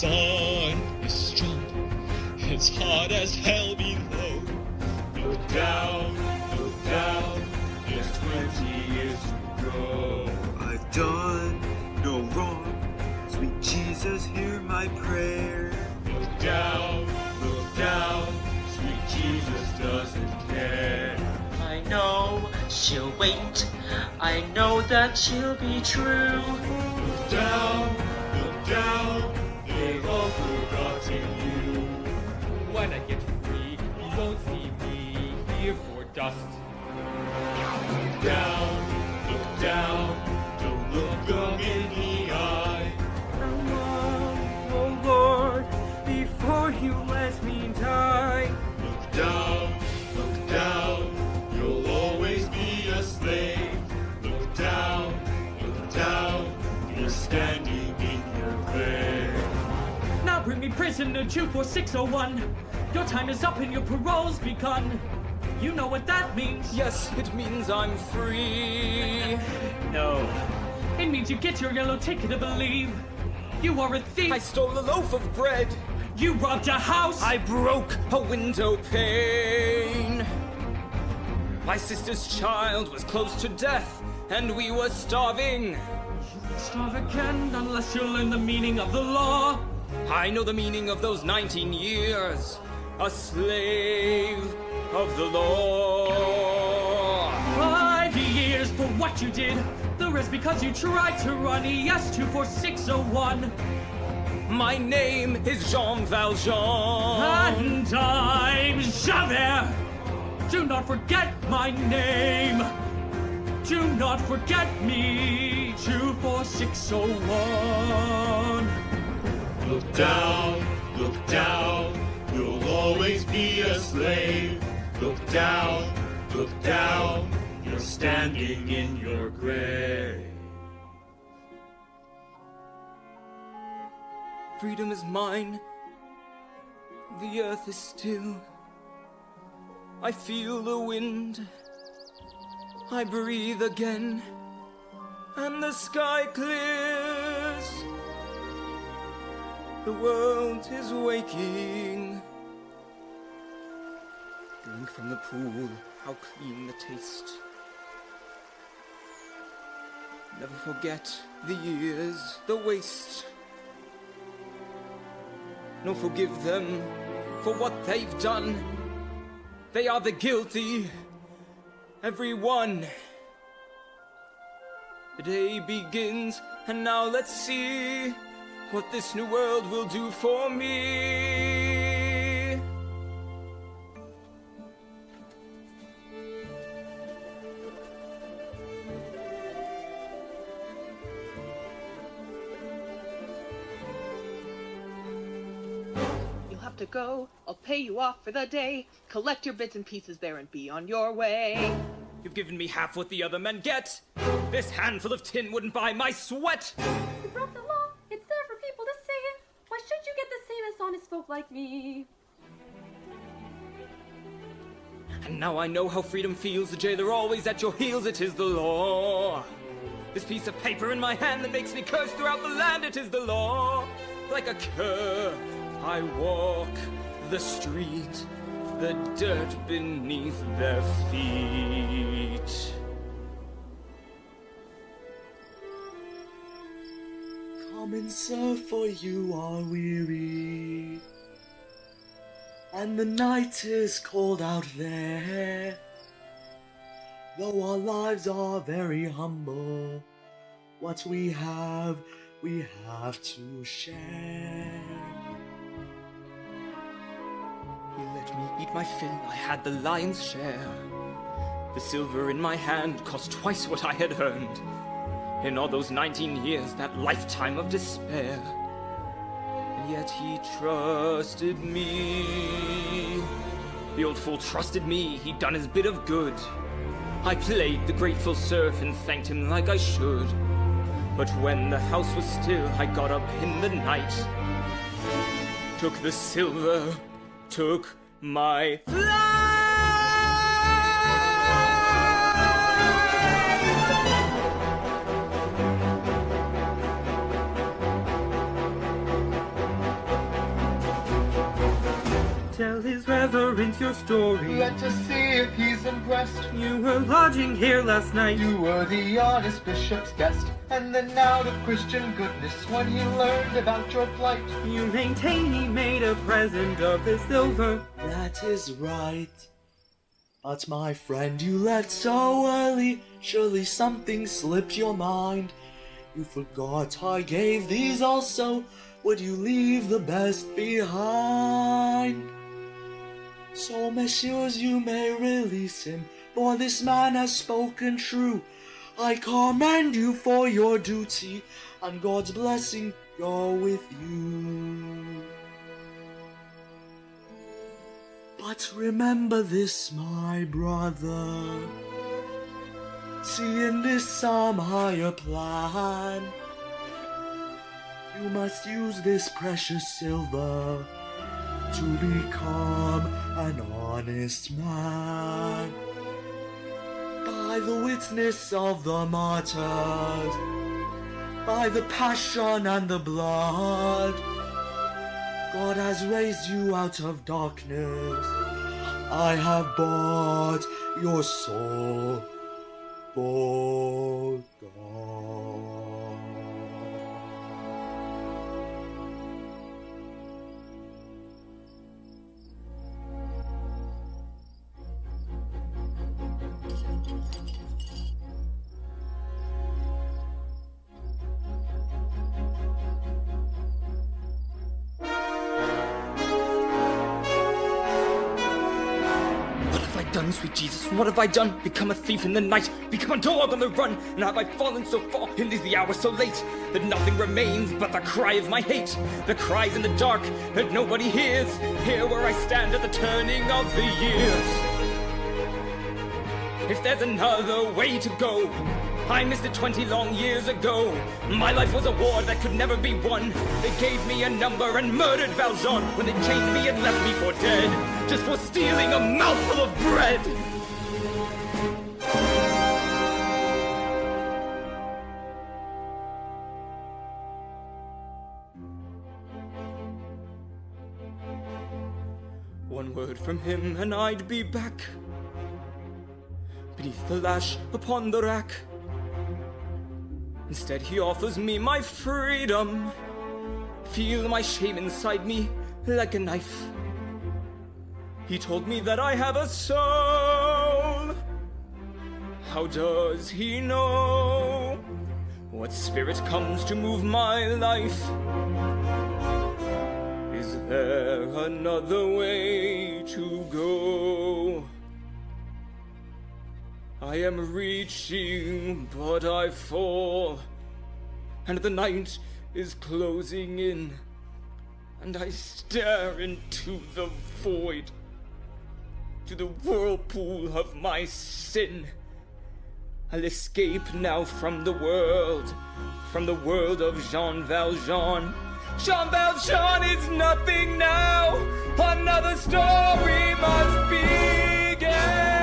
sun is strong, it's hot as hell below. Look down, there's 20 years to go. I've done no wrong, sweet Jesus, hear my prayer. Look down, sweet Jesus doesn't care. I know she'll wait, I know that she'll be true. Look down, they've all forgotten you. When I get free, you won't see me here for dust. Look down, don't look them in the eye. Oh Lord, before you let me die. Look down, you'll always be a slave. Look down, you're standing in your grave. Now bring me prisoner 24601. Your time is up and your parole's begun. You know what that means. Yes, it means I'm free. No. It means you get your yellow ticket to believe. You are a thief. I stole a loaf of bread. You robbed a house. I broke a window pane. My sister's child was close to death, and we were starving. You will starve again unless you learn the meaning of the law. I know the meaning of those 19 years. A slave of the law. 5 years for what you did. The rest because you tried to run. Yes, 24601. My name is Jean Valjean. And I'm Javert. Do not forget my name. Do not forget me. 24601. Look down, you'll always be a slave. Look down, you're standing in your grave. Freedom is mine. The earth is still. I feel the wind. I breathe again. And the sky clears. The world is waking. Drink from the pool, how clean the taste. Never forget the years, the waste. No, forgive them for what they've done. They are the guilty, everyone. The day begins, and now let's see what this new world will do for me. You'll have to go, I'll pay you off for the day. Collect your bits and pieces there and be on your way. You've given me half what the other men get. This handful of tin wouldn't buy my sweat. You broke the law. It's there for people to see it. Why should you get the same as honest folk like me? And now I know how freedom feels. The jailer always at your heels. It is the law. This piece of paper in my hand that makes me curse throughout the land. It is the law. Like a cur, I walk the street. The dirt beneath their feet. Come and serve, for you are weary, and the night is cold out there. Though our lives are very humble, what we have to share. He let me eat my fill, I had the lion's share. The silver in my hand cost twice what I had earned. In all those 19 years, that lifetime of despair. And yet he trusted me. The old fool trusted me, he'd done his bit of good. I played the grateful serf and thanked him like I should. But when the house was still, I got up in the night, took the silver, took my flight. Tell his reverence your story. Let us see if he's impressed. You were lodging here last night. You were the honest bishop's guest, and then out of Christian goodness, when he learned about your plight, You maintain he made a present of the silver. That is right. But my friend, you left so early. Surely something slipped your mind. You forgot I gave these also. Would you leave the best behind? So, messieurs, you may release him, for this man has spoken true. I commend you for your duty, and God's blessing go with you. But remember this, my brother. See in this some higher plan. You must use this precious silver to become an honest man. By the witness of the martyrs, by the passion and the blood, God has raised you out of darkness. I have bought your soul for God. Done, sweet Jesus, what have I done? Become a thief in the night, become a dog on the run, and have I fallen so far, and is the hour so late, that nothing remains but the cry of my hate, the cries in the dark that nobody hears, here where I stand at the turning of the years. If there's another way to go, I missed it 20 long years ago. My life was a war that could never be won. They gave me a number and murdered Valjean when they chained me and left me for dead, just for stealing a mouthful of bread. One word from him and I'd be back, beneath the lash upon the rack. Instead he offers me my freedom. Feel my shame inside me like a knife. He told me that I have a soul. How does he know what spirit comes to move my life? Is there another way to go? I am reaching, but I fall, and the night is closing in, and I stare into the void, to the whirlpool of my sin. I'll escape now from the world of Jean Valjean. Jean Valjean is nothing now, another story must begin.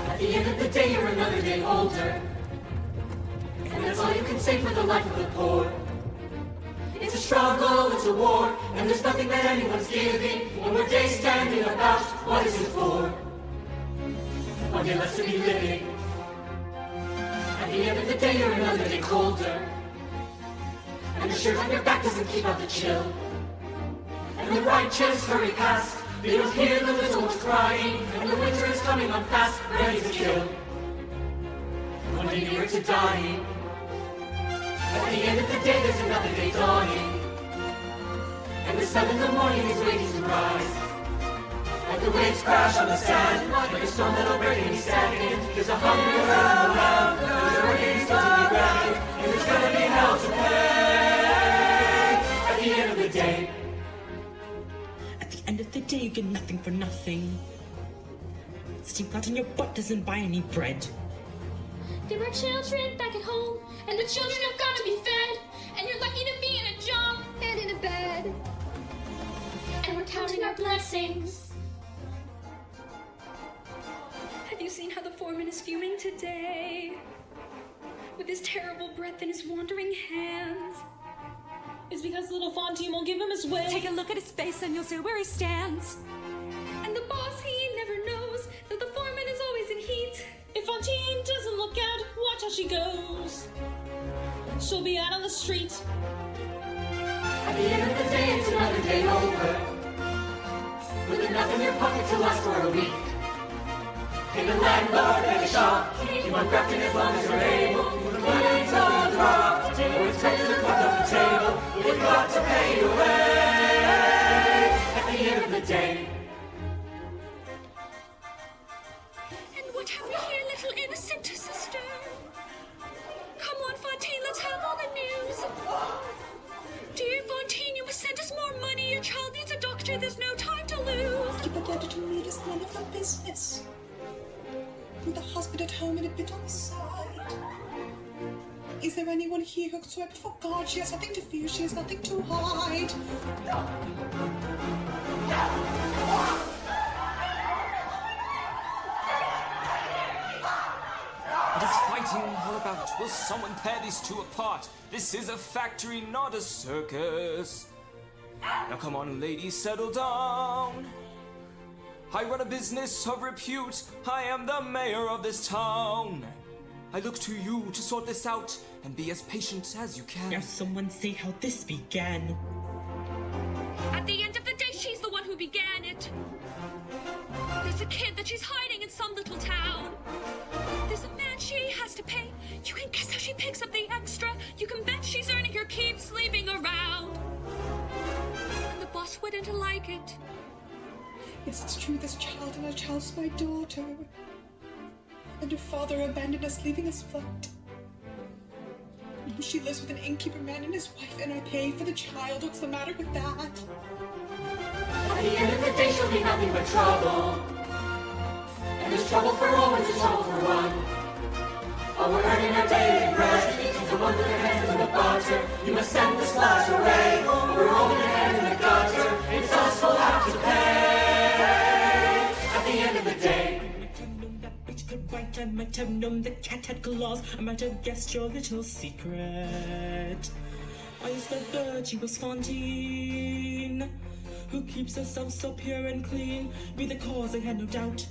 At the end of the day, you're another day older. And that's all you can say for the life of the poor. It's a struggle, it's a war, and there's nothing that anyone's giving. One more day standing about, what is it for? One day less to be living. At the end of the day, you're another day colder. And the shirt on your back doesn't keep out the chill. And the righteous hurry past. They don't hear the little ones crying, and the winter is coming on fast, ready to kill. One day nearer to dying. At the end of the day, there's another day dawning. sun in the morning is waiting to rise. Like the waves crash on the sand, like a storm that'll break any second. There's a hunger around, there's a working still to be granted, and there's gonna be hell to pay at the end of the day. At the end of the day, you get nothing for nothing. Sitting flat on your butt doesn't buy any bread. There are children back at home, and the children have got to be fed. And you're lucky to be in a job and in a bed. And we're counting our blessings. Have you seen how the foreman is fuming today? With his terrible breath and his wandering hands. It's because little Fontaine won't give him his way. Take a look at his face and you'll see where he stands. And the boss, he never knows that the foreman is always in heat. If Fontaine doesn't look out, watch how she goes. She'll be out on the street. At the end of the day, it's another day over. With enough in your pocket to last for a week. Pay the landlord and the shop. Keep on crafting as long as you're able. The money's all dropped. Or it's better to put off the table. We've got to pay your way. At the end of the day. And what have we here, little innocent sister? Come on, Fontaine, let's have all the news. Dear Fontaine, you must send us more money. Your child needs a doctor. There's no time to lose. Keep it letter to me. It's none of our business. With a husband at home and a bit on the side. Is there anyone here who could swear before God she has nothing to fear, she has nothing to hide? It is fighting all about. Will someone tear these two apart? This is a factory, not a circus. Now come on, ladies, settle down. I run a business of repute. I am the mayor of this town. I look to you to sort this out and be as patient as you can. Now someone say how this began. At the end of the day, she's the one who began it. There's a kid that she's hiding in some little town. There's a man she has to pay. You can guess how she picks up the extra. You can bet she's earning her keep sleeping around. And the boss wouldn't like it. Yes, it's true, there's a child and a child's my daughter. And her father abandoned us, leaving us flat. She lives with an innkeeper man and his wife, and I pay for the child. What's the matter with that? At the end of the day, she'll be nothing but trouble. And there's trouble for all, and there's trouble for one. Oh, we're earning our daily bread. She's the one with her hands in the butter. You must send the sludge away. We're rolling her hand in the gutter. It's us who'll have to pay. At the end of the day. Right, I might have known the cat had claws. I might have guessed your little secret. I used to bird, she was Fontaine, who keeps herself so pure and clean. Be the cause, I had no doubt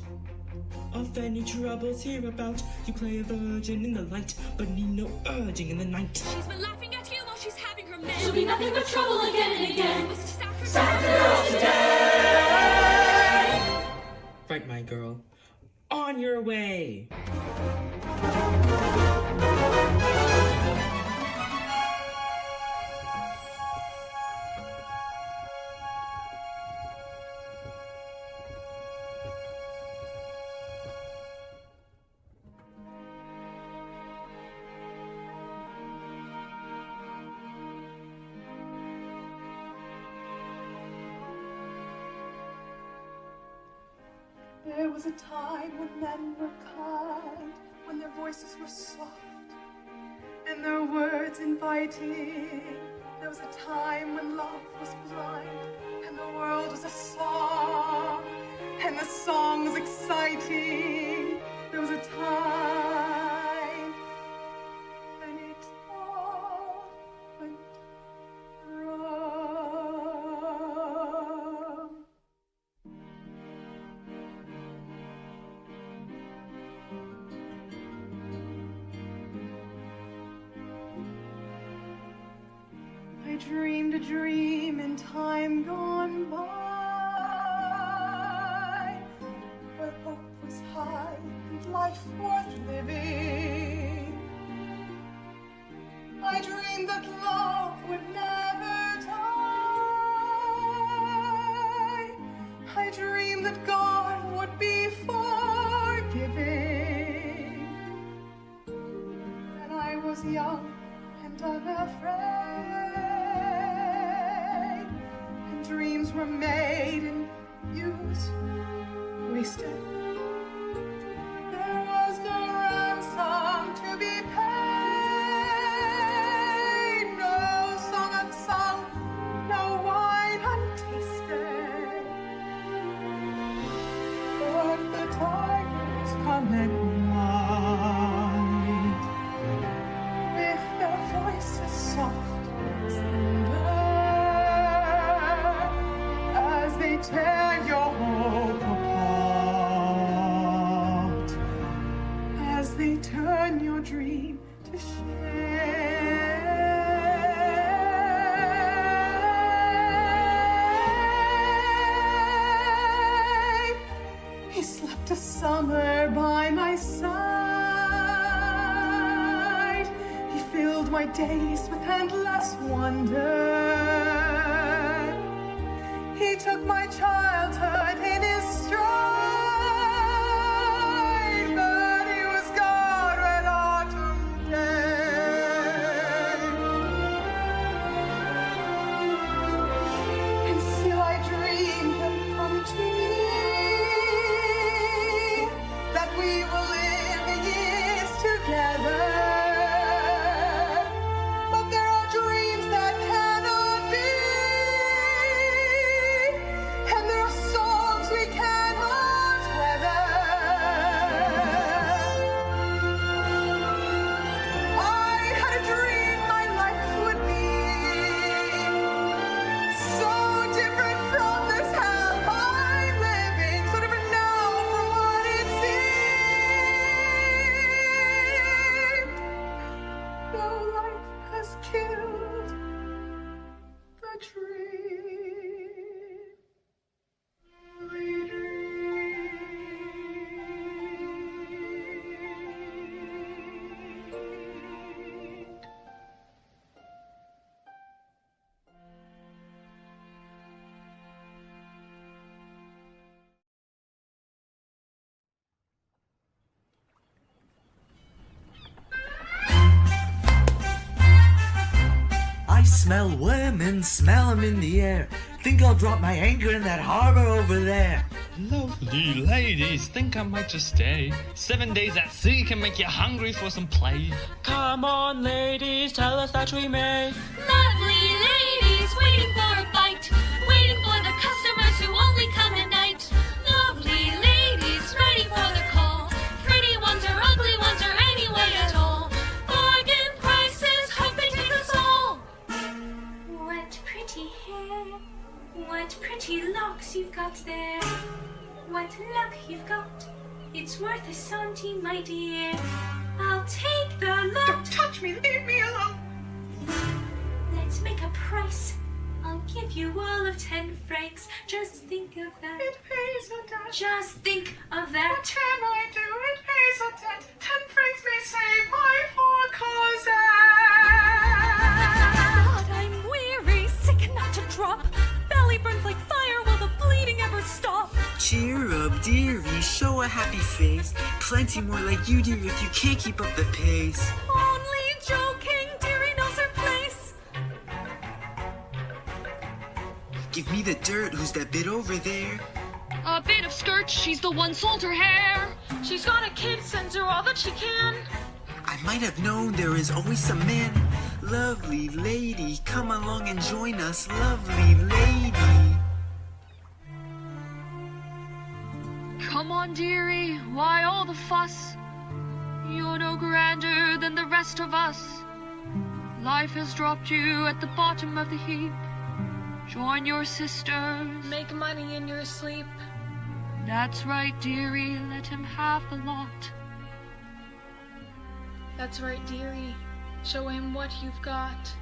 of any troubles hereabout. You play a virgin in the light, but need no urging in the night. She's been laughing at you while she's having her men. She'll be nothing but trouble again and again. Sack her girl today. Right, my girl. On your way! There was a time when men were kind, when their voices were soft, and their words inviting. There was a time when love was blind, and the world was a song, and the song was exciting. There was a time when it all went wrong. I dreamed a dream in time gone by, where hope was high and life worth living. I dreamed that love would never die, dreams were made and used, wasted. There was no ransom to be paid, no song unsung, no wine untasted. But the tigers come at night, with their voices soft as thunder, as they tear your hope apart, as they turn your dream to shame. He slept a summer by my side. He filled my days with endless wonder. He took my childhood in his stride, but he was gone when autumn came. And still I dream them come to me, that we will live the years together. But there are dreams that cannot be, and there are songs we cannot weather. I had a dream my life would be so different from this hell I'm living, so different now from what it seemed. No life has killed the dream. I smell women, smell 'em in the air. Think I'll drop my anchor in that harbor over there. Lovely ladies, think I might just stay. 7 days at sea can make you hungry for some play. Come on, ladies, tell us that we may. Lovely ladies waiting for a bite, waiting for the customers who only come at night. Lovely ladies ready for the call. Pretty ones or ugly ones or any way at all. Bargain prices, hope they take us all. What pretty hair, what pretty locks you've got there. What luck you've got, it's worth a centime, my dear. I'll take the lot. Don't touch me, leave me alone. Let's make a price. I'll give you all of 10 francs. Just think of that. It pays a debt. Just think of that. What can I do? It pays a debt. 10 francs may save my poor Cosette. God, I'm weary, sick enough to drop. Belly burns like fire, will the bleeding ever stop? Cheer up, dearie, show a happy face. Plenty more like you, dear, if you can't keep up the pace. Only joking, dearie knows her place. Give me the dirt, who's that bit over there? A bit of skirt, she's the one sold her hair. She's got a kid, sends her all that she can. I might have known there is always some man. Lovely lady, come along and join us, lovely lady. Come on, dearie, why all the fuss? You're no grander than the rest of us. Life has dropped you at the bottom of the heap. Join your sisters. Make money in your sleep. That's right, dearie, let him have the lot. That's right, dearie. Show him what you've got.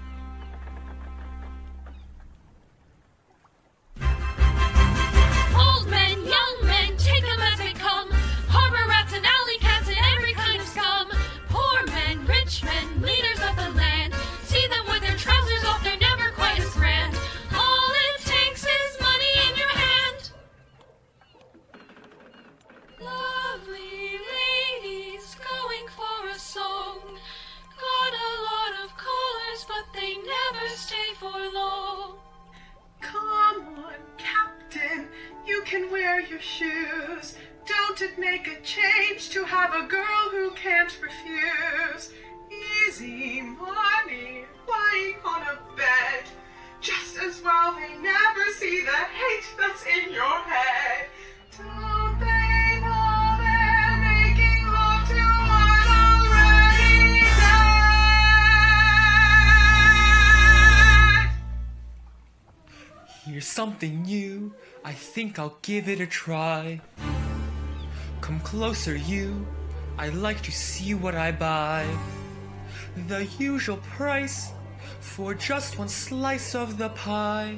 Old men, young men, take them as they come. Harbor rats and alley cats and every kind of scum. Poor men, rich men, leaders of the land. See them with their trousers off, they're never quite as grand. All it takes is money in your hand. Lovely ladies going for a song. Got a lot of colors, but your shoes. Don't it make a change to have a girl who can't refuse? Easy money, lying on a bed. Just as well they never see the hate that's in your head. Don't they know they're making love to one already dead? Here's something new, I think I'll give it a try. Come closer, you, I like to see what I buy. The usual price for just one slice of the pie.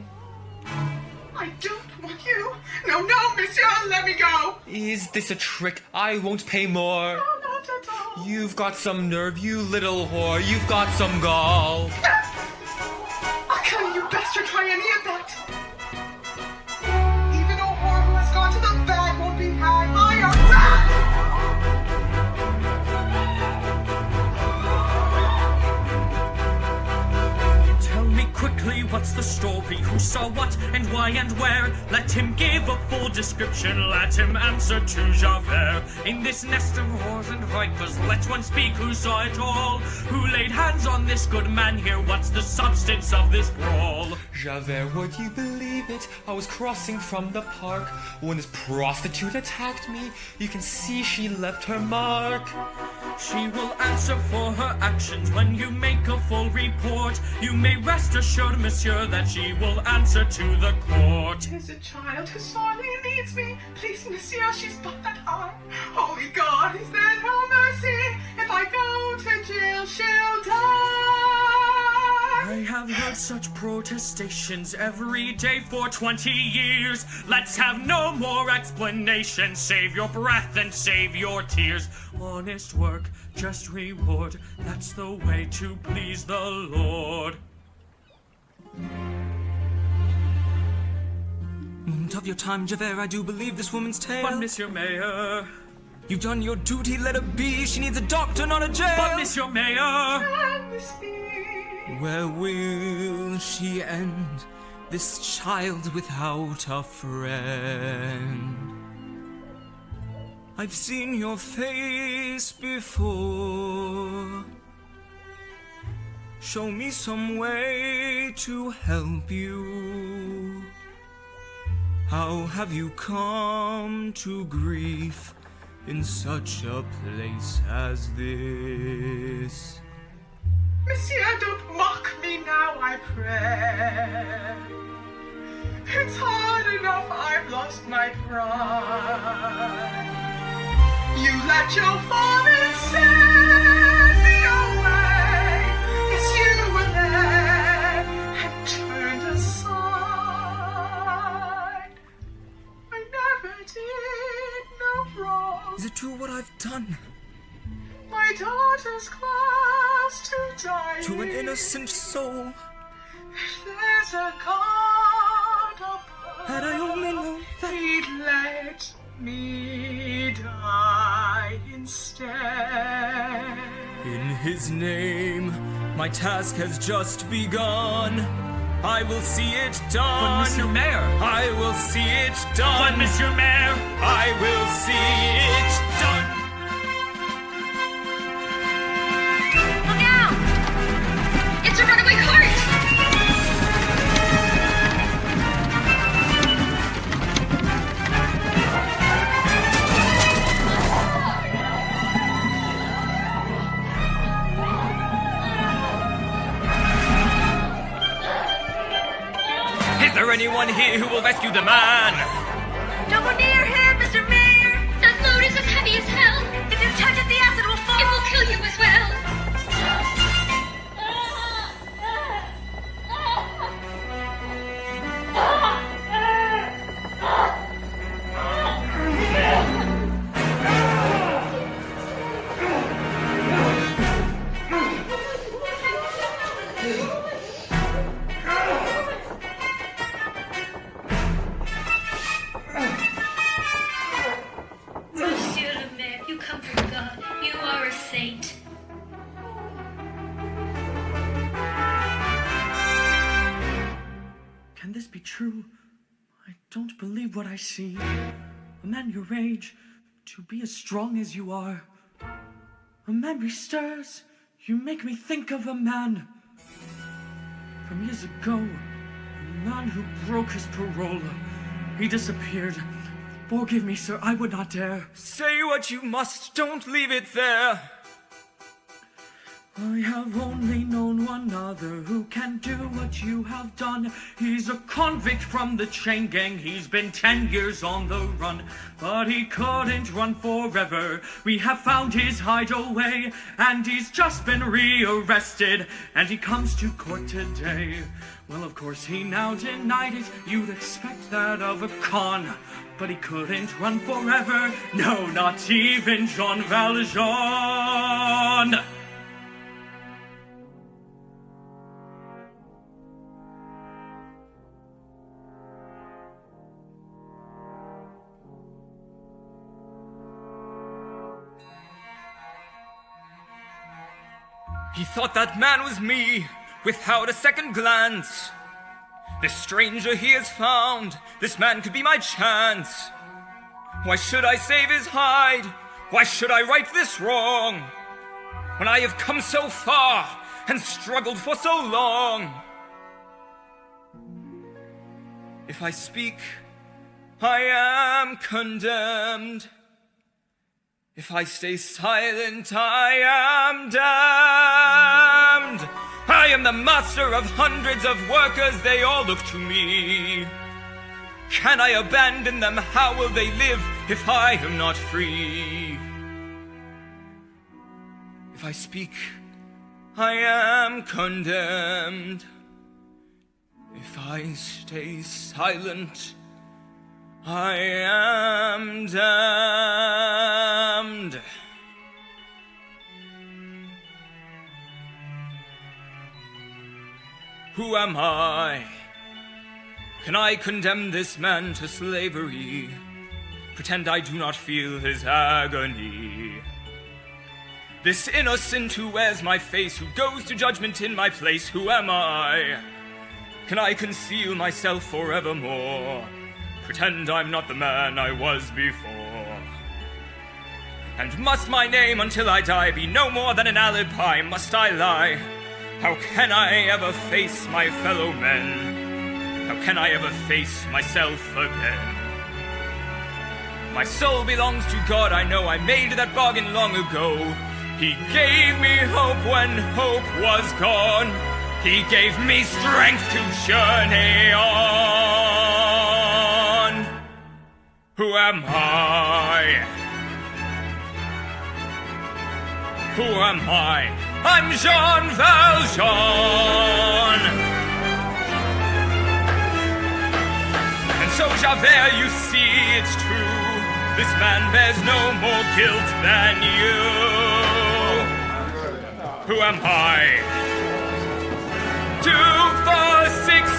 I don't want you. No, monsieur, let me go. Is this a trick? I won't pay more. No, not at all. You've got some nerve, you little whore. You've got some gall. I'll kill you, bastard, try any of that. Even a whore who has gone to the bag won't be had by a rat. Tell me quickly, what's the story? Who saw what and why and where? Let him give a full description, let him answer to Javert. In this nest of whores and vipers, let one speak who saw it all. Who laid hands on this good man here? What's the substance of this brawl? Javert, would you believe it? I was crossing from the park when this prostitute attacked me. You can see she left her mark. She will answer for her actions when you make a full report. You may rest assured, monsieur, that she will answer to the court. 'Tis a child who sorely needs me. Please, monsieur, she's but that high. Holy God, is there no mercy? If I go to jail, she'll die. I have heard such protestations every day for 20 years. Let's have no more explanation. Save your breath and save your tears. Honest work, just reward. That's the way to please the Lord. Moment of your time, Javert, I do believe this woman's tale. But, Monsieur Mayor, you've done your duty, let her be. She needs a doctor, not a jail. But, Monsieur Mayor, can this be? Where will she end, this child without a friend? I've seen your face before. Show me some way to help you. How have you come to grief in such a place as this? Monsieur, don't mock me now, I pray. It's hard enough I've lost my pride. You let your father send me away. Yes, you were there and turned aside. I never did no wrong. Is it true what I've done? My daughter's class to die. To an innocent soul. If there's a God above, had I only known that he'd let me die instead. In his name, my task has just begun. I will see it done. But, Monsieur Mayor, I will see it done. But, Monsieur Mayor, I will see it done. Look out! It's a runaway cart! Is there anyone here who will rescue the man? Don't go near him, Mr. Mayor! That load is as heavy as hell! If you touch it, the acid will fall! It will kill you as well! Monsieur le Maire, you come from God. You are a saint. can this be true? I don't believe what I see. a man your age, to be as strong as you are. A memory stirs, you make me think of a man from years ago, a man who broke his parole. He disappeared. Forgive me, sir, I would not dare. Say what you must, don't leave it there. I have only known one other who can do what you have done. He's a convict from the chain gang. He's been 10 years on the run, but he couldn't run forever. We have found his hideaway, and he's just been rearrested, and he comes to court today. Well, of course, he now denied it. You'd expect that of a con, but he couldn't run forever. No, not even Jean Valjean. He thought that man was me, without a second glance. This stranger he has found, this man could be my chance. Why should I save his hide? Why should I right this wrong? When I have come so far, and struggled for so long. If I speak, I am condemned. If I stay silent, I am damned. I am the master of hundreds of workers, they all look to me. Can I abandon them? How will they live if I am not free? If I speak, I am condemned. If I stay silent, I am damned. Who am I? Can I condemn this man to slavery? Pretend I do not feel his agony. This innocent who wears my face, who goes to judgment in my place, who am I? Can I conceal myself forevermore? Pretend I'm not the man I was before. And must my name until I die be no more than an alibi? Must I lie? How can I ever face my fellow men? How can I ever face myself again? My soul belongs to God, I know I made that bargain long ago. He gave me hope when hope was gone. He gave me strength to journey on. Who am I? Who am I? I'm Jean Valjean. And so Javert, you see, it's true. This man bears no more guilt than you. Who am I? 2, 4, 6,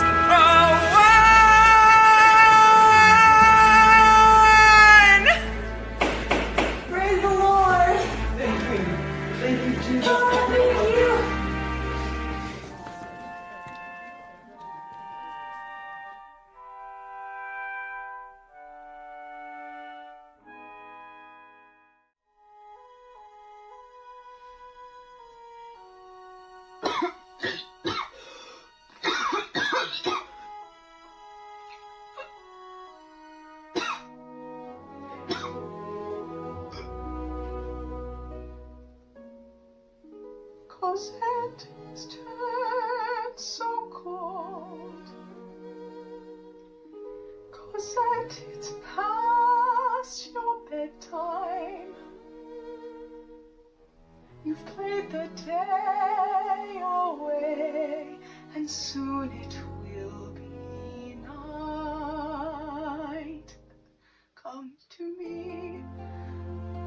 1. Praise the Lord. Thank you. Thank you, Jesus. Oh, thank you. Cosette is turned so cold. Cosette, it's past your bedtime. You've played the day away, and soon it will be night. Come to me,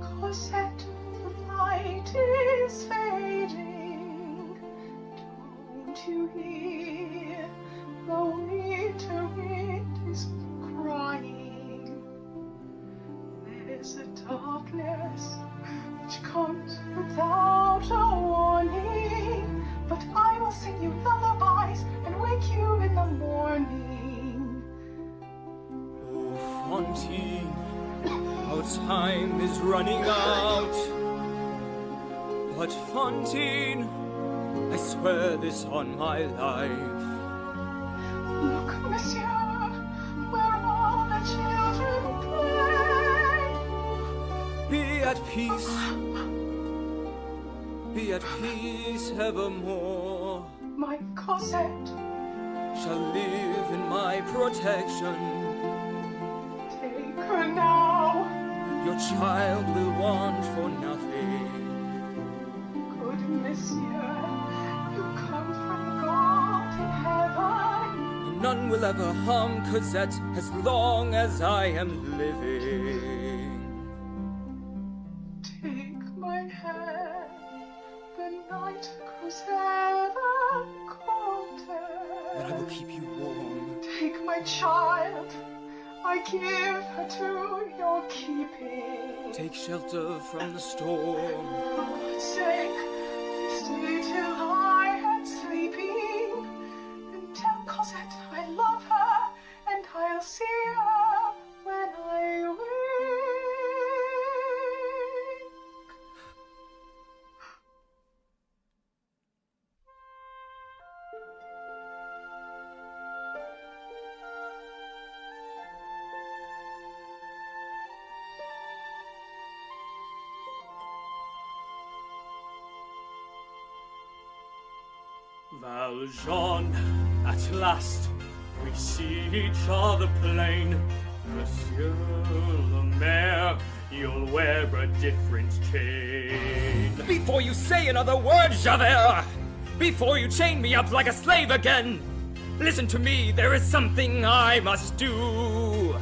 Cosette, the light is fading. Don't you hear the winter wind is crying? There's a darkness which comes without a warning, but I will sing you lullabies and wake you in the morning. Oh, Fantine, time is running out. But Fantine, I swear this on my life. Look, monsieur, where all the children play. Be at peace. Be at peace evermore. My Cosette shall live in my protection. Take her now. Your child will want for nothing. Good monsieur, you come from God in heaven. None will ever harm Cosette as long as I am living. Take my hand, the night grows ever colder. Then I will keep you warm. Take my child, I give her to your keeping. Take shelter from the storm. For God's sake, stay till I am sleeping. And tell Cosette I love her, and I'll see her when I wake. Valjean, at last we see each other plain. Monsieur le Maire, you'll wear a different chain. Before you say another word, Javert! Before you chain me up like a slave again! Listen to me, there is something I must do.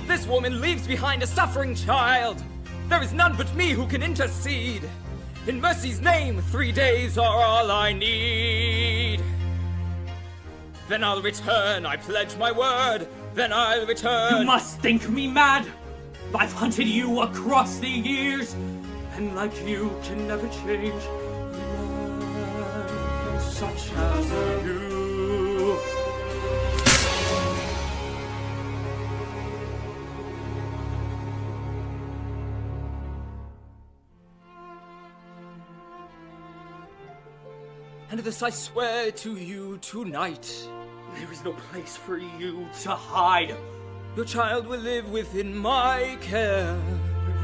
This woman leaves behind a suffering child. There is none but me who can intercede. In mercy's name, 3 days are all I need. Then I'll return, I pledge my word. Then I'll return. You must think me mad. I've hunted you across the years, and like you can never change. Such as you. And this I swear to you tonight. There is no place for you to hide. Your child will live within my care.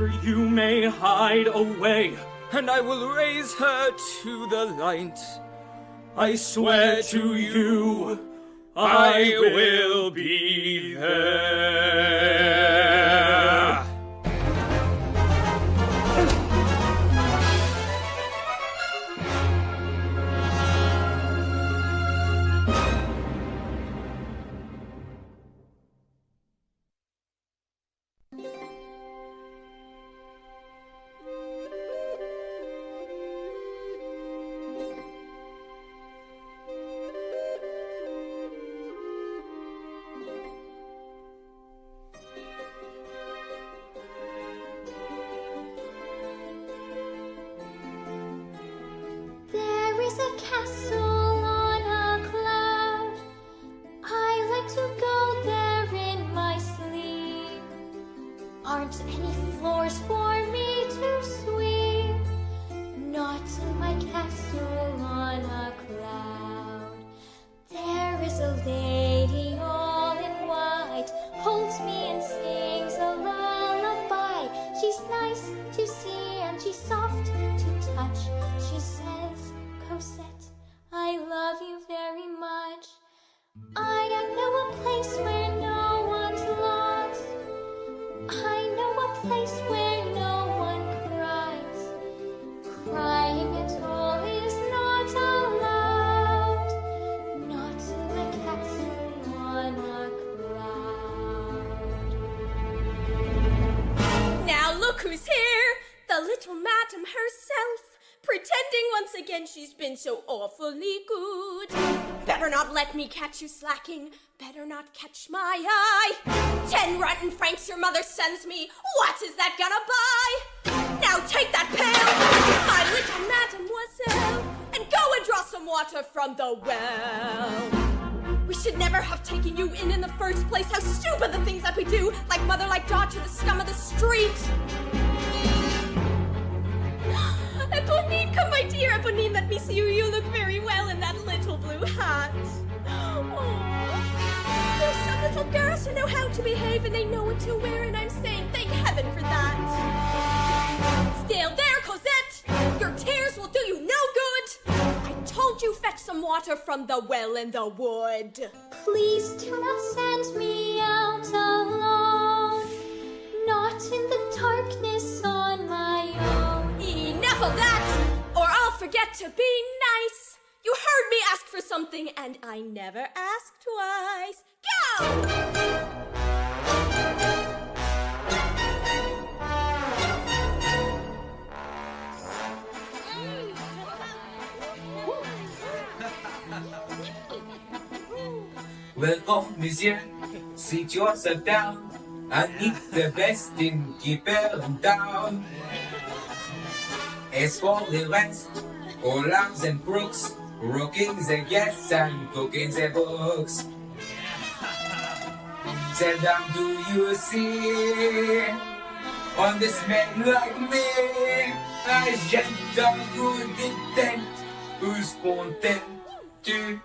Wherever you may hide away. And I will raise her to the light. I swear to you, I will be there. She's been so awfully good. Better not let me catch you slacking. Better not catch my eye. 10 rotten francs your mother sends me. What is that gonna buy? Now take that pail, my little mademoiselle, and go and draw some water from the well. We should never have taken you in the first place. How stupid the things that we do, like mother, like daughter, the scum of the street. Eponine, come my dear, Eponine, let me see you. You look very well in that little blue hat. There's some little girls who know how to behave and they know what to wear, and I'm saying thank heaven for that. Still there, Cosette! Your tears will do you no good! I told you fetch some water from the well in the wood. Please do not send me out alone, not in the darkness on my own. Enough of that, or I'll forget to be nice. You heard me ask for something, and I never ask twice. Go! Welcome, monsieur. Sit yourself down. I need the best innkeeper in town. As for the rest, all arms and crooks, rocking the guests and cooking the books. Seldom do you see on this man like me a gentle good intent who's content to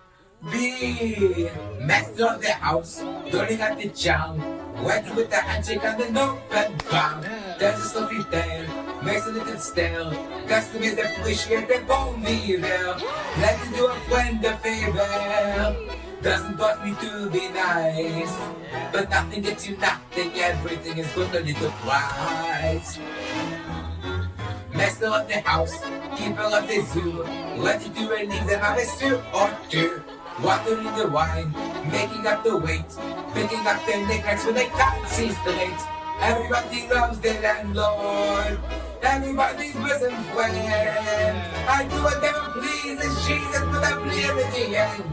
be master of the house, turning at the charm, working with the handshake and an open palm. There's a sloppy tail, makes a little stare. Customers appreciate the bon vivre. Let me do a friend a favor. Doesn't cost me to be nice, but nothing gets you nothing. Everything is good a little price. Master of the house, keeper of the zoo. Let you do anything that have a stew or two. Watering the wine, making up the weight, picking up the knickknacks when they can't see straight. Everybody loves the landlord, everybody's bosom friend. I do whatever pleases Jesus, but I'm clear in the end.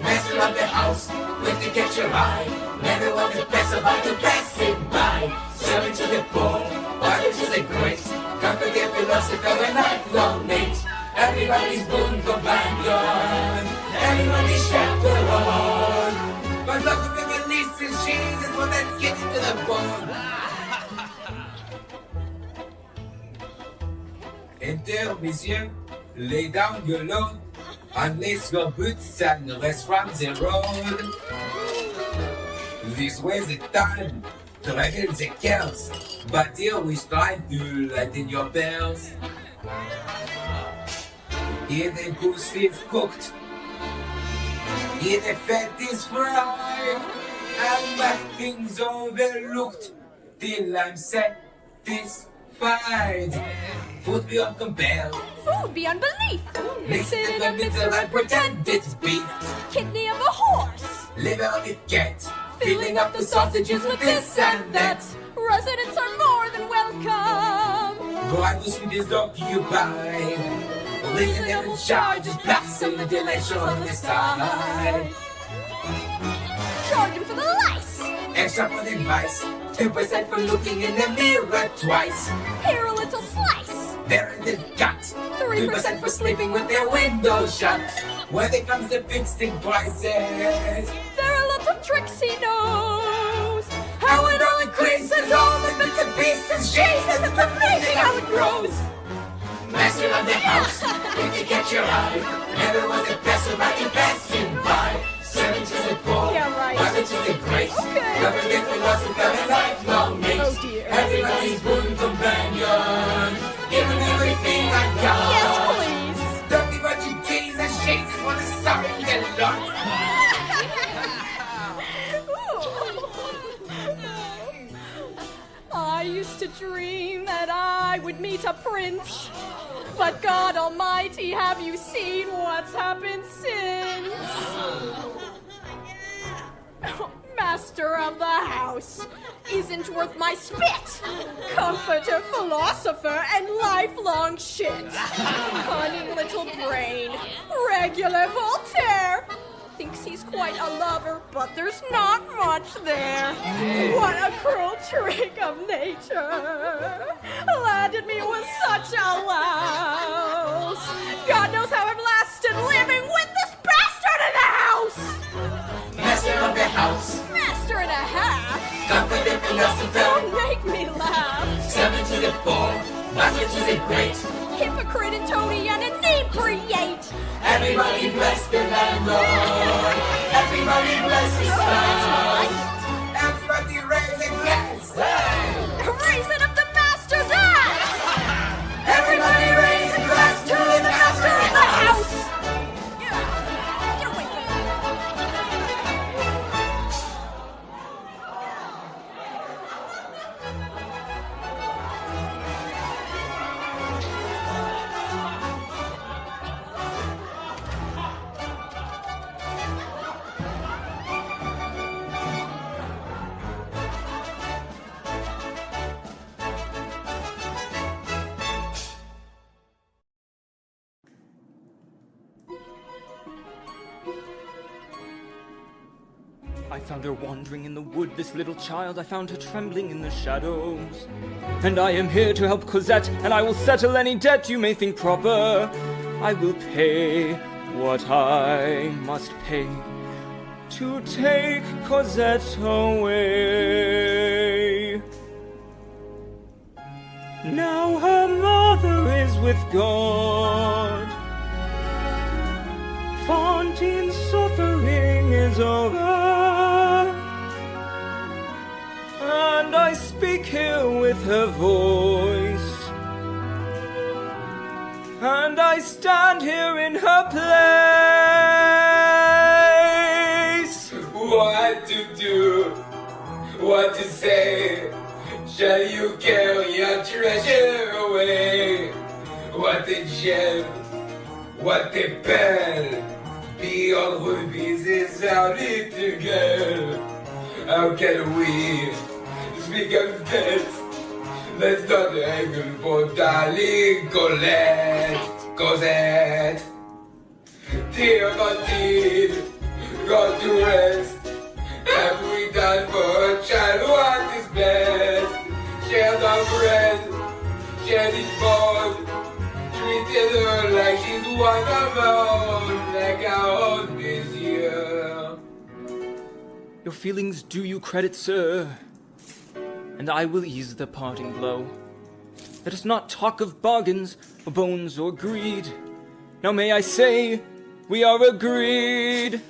Master of the house, quick to catch your eye, never was the best about the passing by. Serving to the poor, others to the great, can't forget philosopher and lifelong mate. Everybody's boon companion, everybody's chaperone. But love of the least is Jesus, well let's get into the bone. Enter, monsieur, lay down your load, unlace your boots and rest from the road. This was the time to reveal the cares, but here we strive to lighten your bells. Here the goose is cooked, here the fat is fried, and nothing's overlooked till I'm satisfied. Food beyond compare, Food beyond belief. mix it in a mixer and pretend it's beef. Kidney of a horse. Liver of a cat, filling up the sausages with this and that. Residents are more than welcome. Drivers with his occupied, reasonable charges, passing the delicious on the side. Charging for the lice. Extra for the advice, 2% for looking in the mirror twice. Here a little slice. There in the cut, 3% for sleeping with their windows shut. When it comes to fixing prices, There are lots of tricks he knows. how it all increases, all the bits and pieces. Jesus, it's amazing how it grows. Master of the house, quick to catch your eye. Never was the best about you passing by. Serving to the poor, mother to the great. Never get philosopher and lifelong mate. Everybody's boon companion, giving everything I got. Yes, please. Don't be much in Jesus, Jesus wanna start and get it done. I used to dream that I would meet a prince. But God Almighty, have you seen what's happened since? Master of the house isn't worth my spit. Comforter, philosopher, and lifelong shit. Cunning little brain, regular Voltaire. Thinks he's quite a lover, but there's not much there. What a cruel trick of nature. Landed me with such a louse. God knows how I've lasted living with this bastard in the house. the house. Master and a half? Confident philosopher. Don't make me laugh. 7 to the 4, master to the great. Hypocrite and toady and inebriate. Everybody bless the landlord. Everybody bless his son. Everybody raise a glass. Raising up the master's ass. Everybody raise a glass to the master of the house. Get away from me. I found her wandering in the wood, this little child. I found her trembling in the shadows. And I am here to help Cosette, and I will settle any debt you may think proper. I will pay what I must pay to take Cosette away. Now her mother is with God. Fantine's suffering is over. And I speak here with her voice, and I stand here in her place. What to do? What to say? Shall you carry your treasure away? What a gem, what a pearl, beyond rubies is our little girl. How can we speak of death? Let's not angle for darling Cosette. Dear Fantine, gone to rest. Have we done for a child what is best? Shared our bread, shared it both. Treated her like she's one of our own, like our own Messiah. Your feelings do you credit, sir, and I will ease the parting blow. Let us not talk of bargains, or bones, or greed. Now may I say, we are agreed.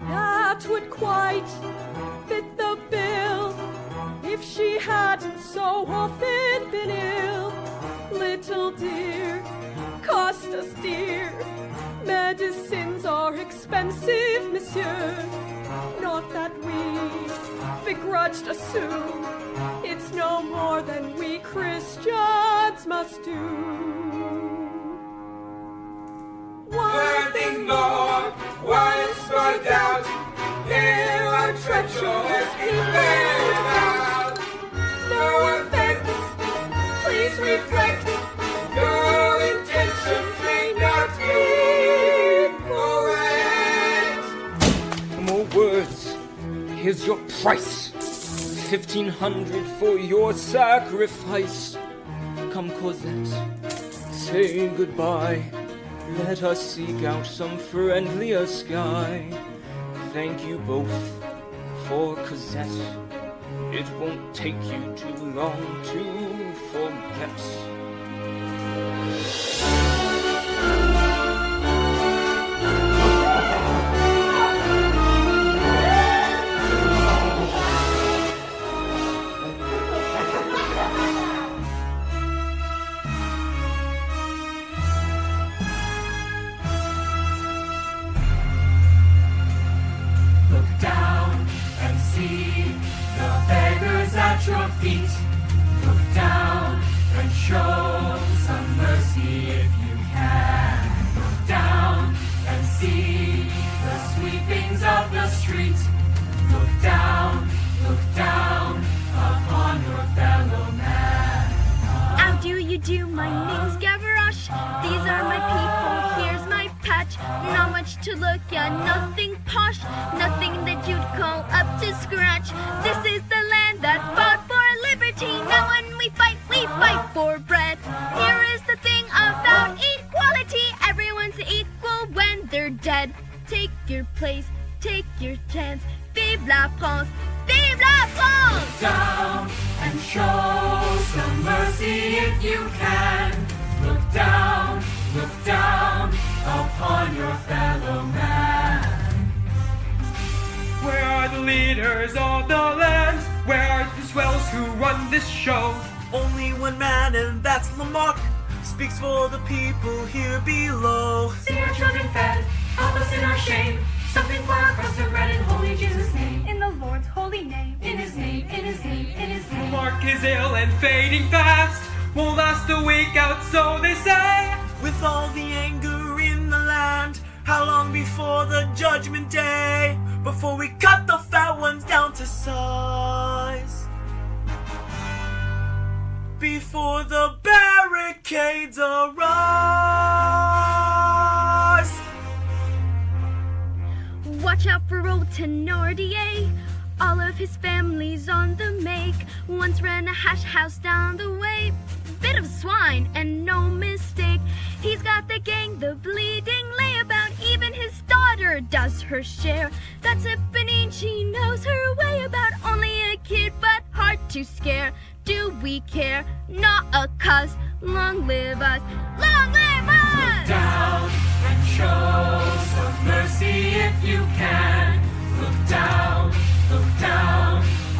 That would quite fit the bill if she hadn't so often been ill. Little dear, cost us dear. Medicines are expensive, monsieur. Not that we begrudged a sou. It's no more than we Christians must do. One thing more, one small doubt. Here are treacherous people about. No offense, please reflect. Your intentions may not be correct. More words, here's your price. 1,500 for your sacrifice. Come, Cosette, say goodbye. Let us seek out some friendlier sky. Thank you both for Cosette. It won't take you too long to forget. Your feet, look down and show some mercy if you can. Look down and see the sweepings of the street. Look down upon your fellow man. How do you do? My name's Gavroche. These are my people, here's my patch. Not much to look at, nothing posh, nothing that you'd call up to scratch. This is the land that fought for liberty. Now when we fight for bread. Here is the thing about equality. Everyone's equal when they're dead. Take your place, take your chance. Vive la France! Vive la France! Look down and show some mercy if you can. Look down upon your fellow man. Where are the leaders of the land? Where are the swells who run this show? Only one man, and that's Lamarck, speaks for the people here below. See our children fed, help us in our shame. Something for our crust of bread in holy Jesus' name. In the Lord's holy name. In his name, in his name, in his name. Lamarck is ill and fading fast. Won't last a week out, so they say. With all the anger in the land, how long before the judgment day? Before we cut the fat ones down to size? Before the barricades arise. Watch out for old Thénardier. All of his family's on the make. Once ran a hash house down the way. Bit of swine and no mistake. He's got the gang, the bleeding layabout. Even his daughter does her share. That's Eponine, she knows her way about. Only a kid but hard to scare. Do we care? Not a cause. Long live us. Long live us! Look down and show some mercy if you can. Look down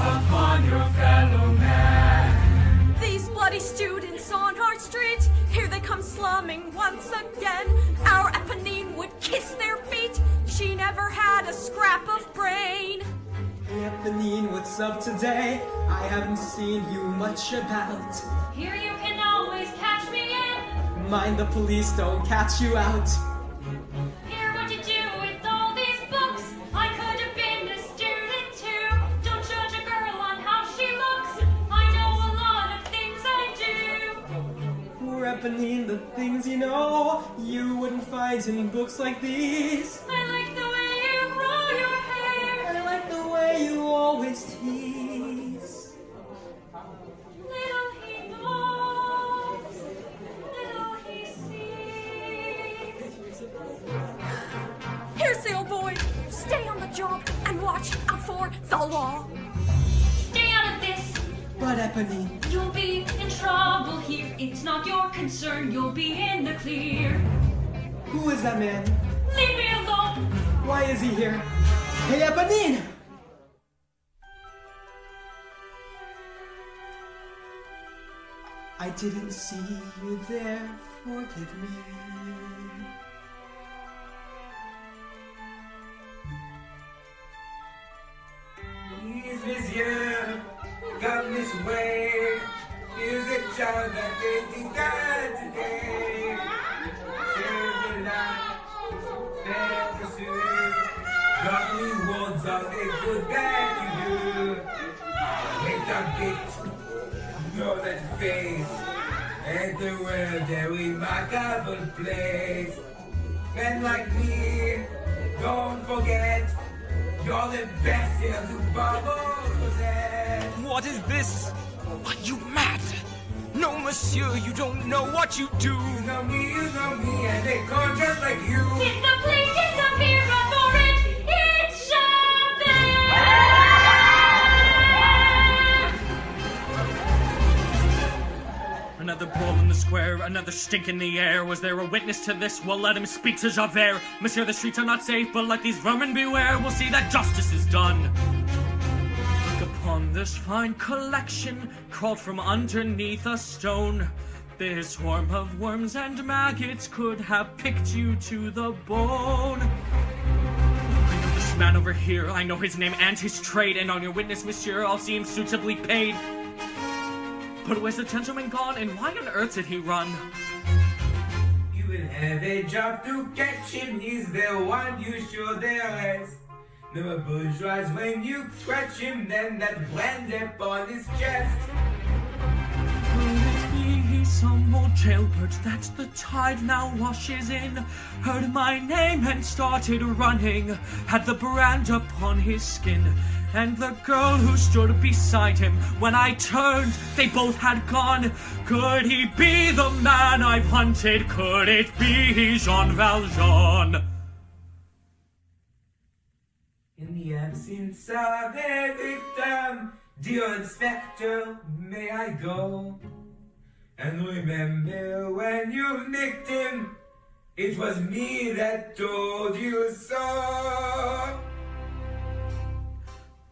upon your fellow man. These bloody students on our street, here they come slumming once again. Our Eponine would kiss their feet. She never had a scrap of brain. Hey Eponine, what's up today? I haven't seen you much about. Here you can always catch me in. Mind the police don't catch you out. Here what you do with all these books. I could have been a student too. Don't judge a girl on how she looks. I know a lot of things I do. Poor Eponine, the things you know, you wouldn't find in books like these. I like the way you roll your hair. I like the way you always tease. Little he knows, little he sees. Here's the old boy. Stay on the job and watch out for the law. Stay out of this. But Eponine, You'll be in trouble here. It's not your concern. You'll be in the clear. who is that man? Leave me alone. Why is he here? Hey Eponine! I didn't see you there, forgive me. Please, monsieur, come this way. Here's a child that taking God today. Save the life, stand pursuit. Godly words are the good that you do. Make a gate, know that face, and the world a remarkable place. Men like me, don't forget. You're the best here to bubble that. What is this? Are you mad? No, monsieur, you don't know what you do. You know me, and they call just like you. If the plane disappears before it, it shall be. Another brawl in the square, another stink in the air. Was there a witness to this? Well, let him speak to Javert. Monsieur, the streets are not safe, but let these vermin beware. We'll see that justice is done. Look upon this fine collection, crawled from underneath a stone. This swarm of worms and maggots could have picked you to the bone. I know this man over here, I know his name and his trade, and on your witness, monsieur, I'll see him suitably paid. But where's the gentleman gone, and why on earth did he run? You will have a job to catch him. He's the one you show there is. No bourgeois when you scratch him, then that brand upon his chest. Could it be some old jailbird that the tide now washes in? Heard my name and started running, had the brand upon his skin. And the girl who stood beside him, when I turned, they both had gone. Could he be the man I've hunted? Could it be Jean Valjean? In the absence Savez victim, dear inspector, may I go? And remember when you've nicked him, it was me that told you so.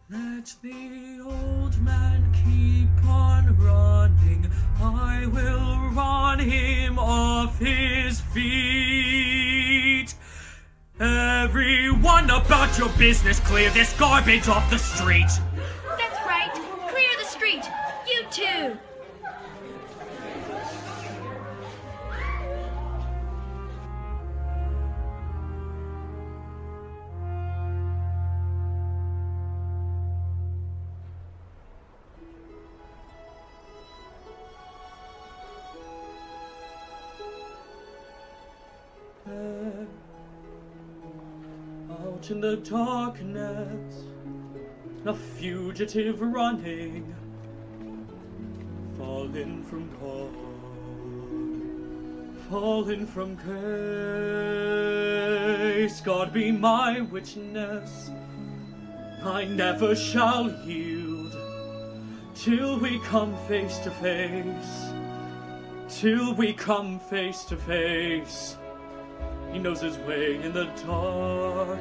Let the old man keep on running. I will run him off his feet. Everyone about your business, clear this garbage off the street. That's right. Clear the street. You too. Out in the darkness, a fugitive running, fallen from God, fallen from grace. God be my witness, I never shall yield till we come face to face, till we come face to face. He knows his way in the dark,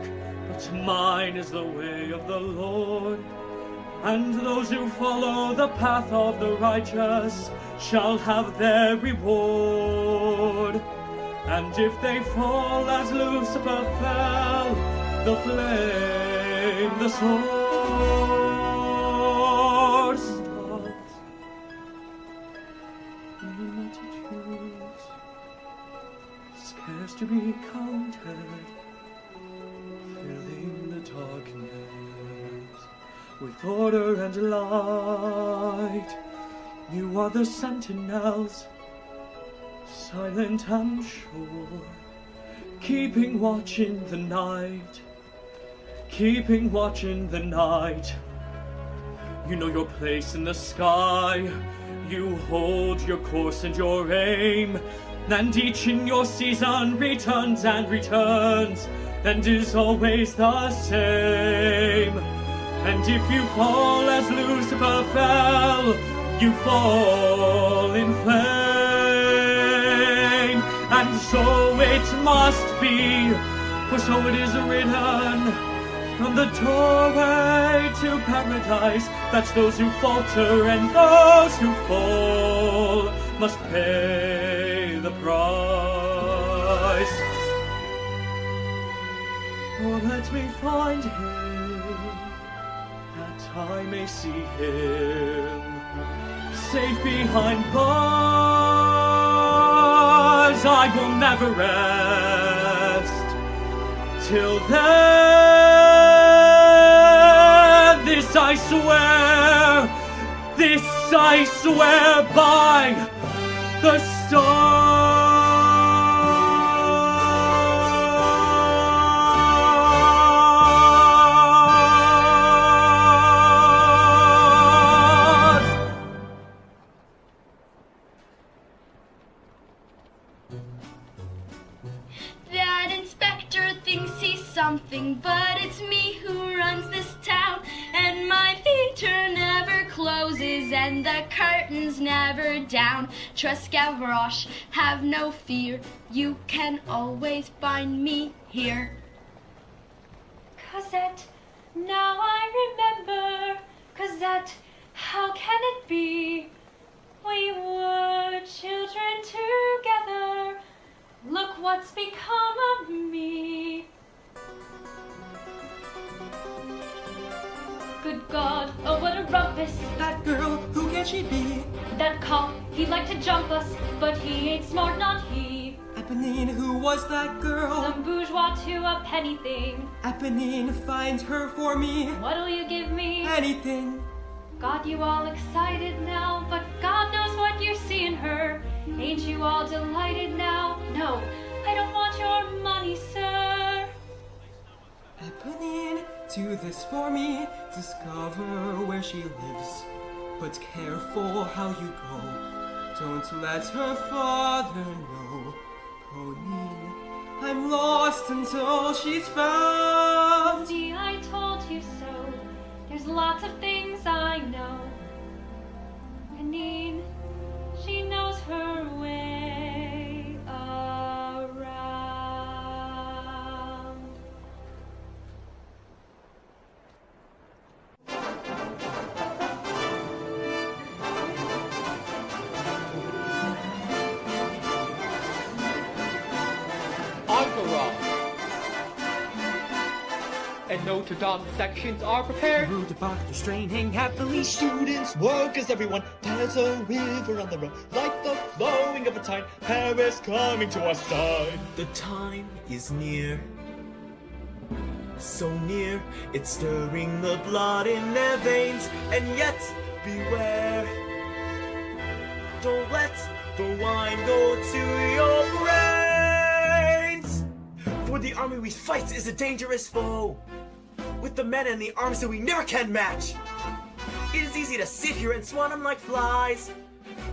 but mine is the way of the Lord. And those who follow the path of the righteous shall have their reward. And if they fall as Lucifer fell, the flame, the sword stops. In the multitudes, scarce to be counted, filling the darkness with order and light. You are the sentinels, silent and sure, keeping watch in the night, keeping watch in the night. You know your place in the sky, you hold your course and your aim, and each in your season returns and returns, and is always the same. And if you fall as Lucifer fell, you fall in flame. And so it must be, for so it is written, from the doorway to paradise, that those who falter and those who fall must pay the price. Oh, let me find him, that I may see him, safe behind bars. I will never rest till then. This I swear, this I swear by the stars. That inspector thinks he's something, but it's me who runs this town. And my theater never closes, and the curtains never down. Trust Gavroche, have no fear, you can always find me here. Cosette, now I remember. Cosette, how can it be? We were children together. Look what's become of me. Good God, oh what a rumpus. That girl, who can she be? That cop, he'd like to jump us, but he ain't smart, not he. Eponine, who was that girl? Some bourgeois to a penny thing. Eponine, find her for me. What'll you give me? Anything. Got you all excited now, but God knows what you see in her. Ain't you all delighted now? No, I don't want your money, sir. Eponine, do this for me. Discover where she lives, but careful how you go. Don't let her father know. Ponine, I'm lost until she's found. See, I told you so. lots of things I know. Anine, she knows her way around. Ankara and Notre Dame sections are prepared. Through the park, they're straining happily. Students, workers, everyone. There's a river on the road, like the flowing of a tide. Paris coming to our side. The time is near, so near, it's stirring the blood in their veins. And yet, beware, don't let the wine go to your brains. For the army we fight is a dangerous foe, with the men and the arms that we never can match. It is easy to sit here and swat them like flies,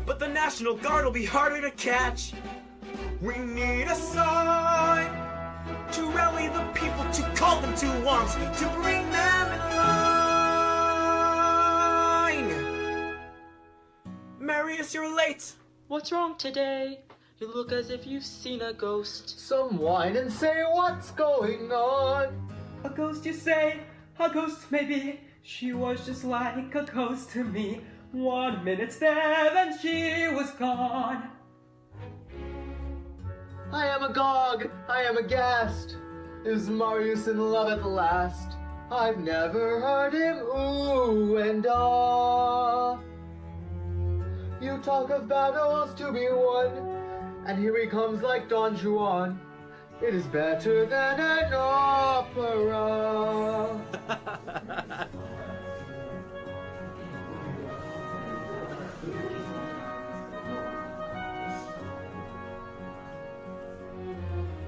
but the National Guard will be harder to catch. We need a sign to rally the people, to call them to arms, to bring them in line. Marius, you're late. What's wrong today? You look as if you've seen a ghost. Some wine and say what's going on. A ghost, you say? A ghost, maybe. She was just like a ghost to me. 1 minute there, then she was gone. I am agog, I am aghast. Is Marius in love at last? I've never heard him ooh and ah. You talk of battles to be won, and here he comes like Don Juan. It is better than an opera.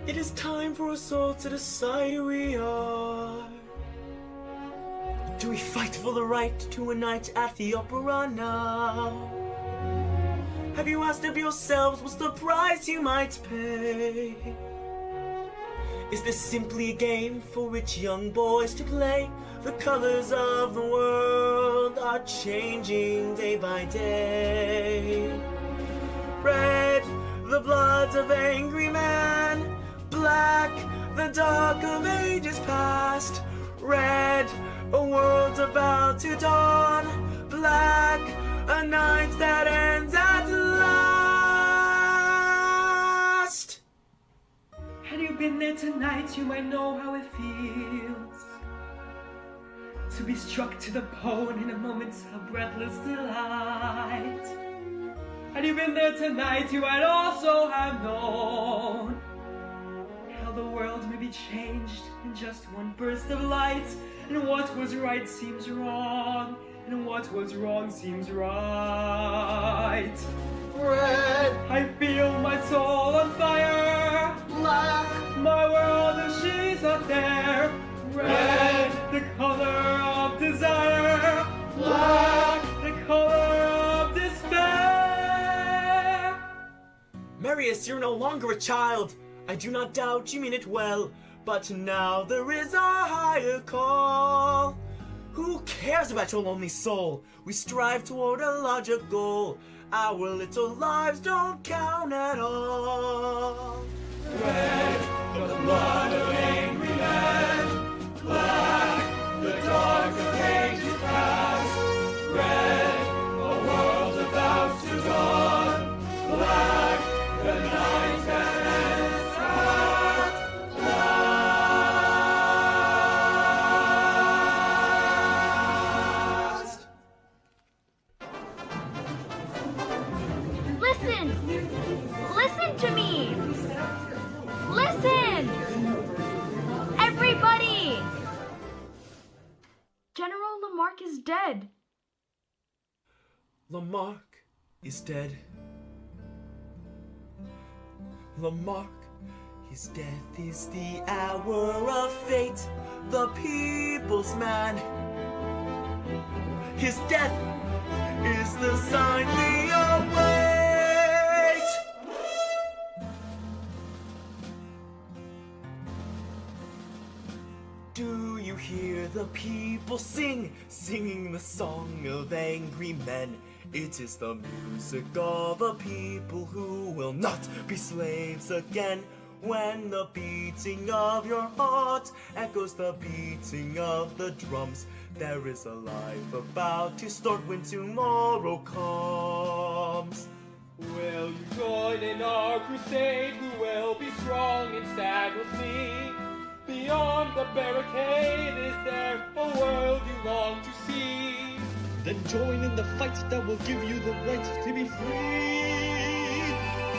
It is time for us all to decide who we are. Do we fight for the right to a night at the opera now? Have you asked of yourselves what's the price you might pay? Is this simply a game for rich young boys to play? The colors of the world are changing day by day. Red, the bloods of angry men. Black, the dark of ages past. Red, a world's about to dawn. Black, a night that ends at last. Had you been there tonight, you might know how it feels to be struck to the bone in a moment of breathless delight. Had you been there tonight, you might also have known how the world may be changed in just one burst of light, and what was right seems wrong, and what was wrong seems right. Red, I feel my soul on fire. black, My world, if she's not there. Red, the color of desire. Black, the color of despair. Marius, you're no longer a child. I do not doubt you mean it well, but now there is a higher call. Who cares about your lonely soul? We strive toward a larger goal. Our little lives don't count at all. Red, the blood of angry men. Black, the dark of ages past. Red, a world about to dawn. Black, the night that ends at last. Listen! Listen to me! Listen! Everybody! General Lamarck is dead. Lamarck is dead. Lamarck, his death is the hour of fate, the people's man. His death is the sign we await. Do you hear the the people sing, singing the song of angry men. It is the music of a people who will not be slaves again. When the beating of your heart echoes the beating of the drums, there is a life about to start when tomorrow comes. Will you join in our crusade? Who will be strong and stand with me? Beyond the barricade, is there a world you long to see? Then join in the fight that will give you the right to be free.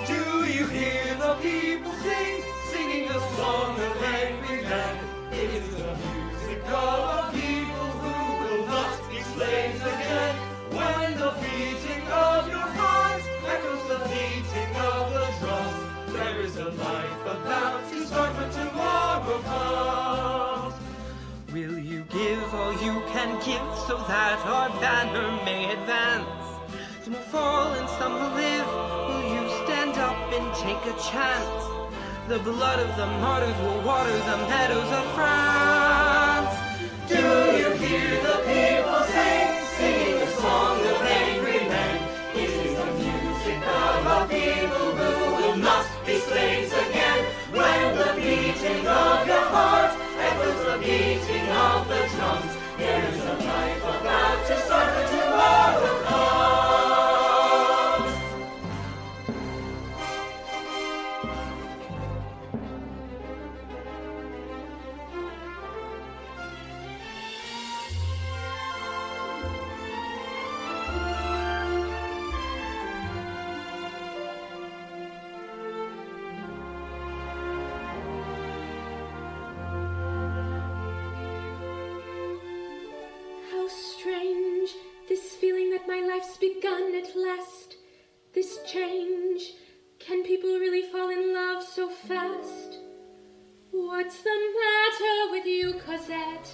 Do you hear the people sing, singing the song of angry men? It is the music of a people who will not be slaves again. When the beating of your heart echoes the beating of the drums, there is a life about to start when tomorrow comes. Will you give all you can give so that our banner may advance? Some will fall and some will live. Will you stand up and take a chance? The blood of the martyrs will water the meadows of France. Do you hear the people sing, singing the song of angry men? It is the music of a people who will not be slaves again. When the beating of your heart echoes the beating of the drums, there is a life about to start when tomorrow comes. How strange, this feeling that my life's begun at last. This change, can people really fall in love so fast? What's the matter with you, Cosette?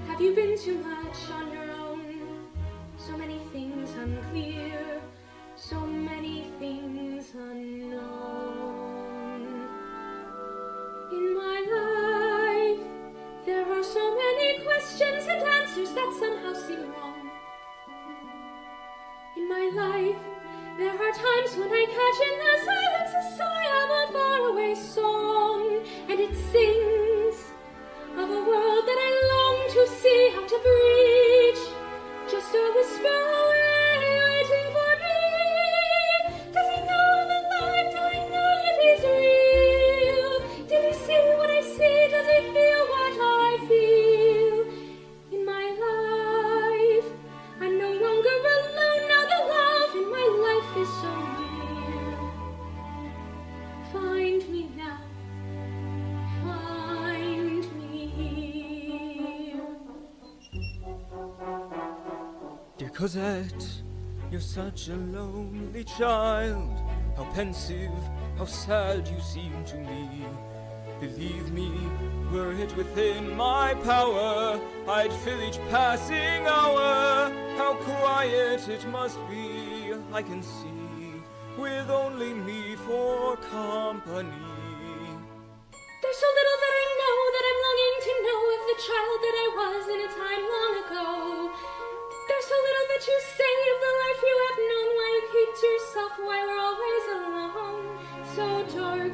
Have you been too much on your own? So many things unclear, so many things unknown. In my life, there are so many questions and answers that somehow seem wrong. In my life, there are times when I catch in the silence a sigh of a faraway song, and it sings of a world that I long to see out of reach, just a whisper away, waiting for me. Does he know I'm alive? Do I know that he's real? Did he see what I see? Does he feel what I feel? In my life, I'm no longer alone. Now the love in my life is so real. Find me now. Find me here. Dear Cosette, you're such a lonely child. How pensive, how sad you seem to me. Believe me, were it within my power, I'd fill each passing hour. How quiet it must be, I can see, with only me for company. There's so little that I know that I'm longing to know of the child that I was in a time long ago. There's so little that you say of the life you have known, why you keep to yourself, why we're always alone.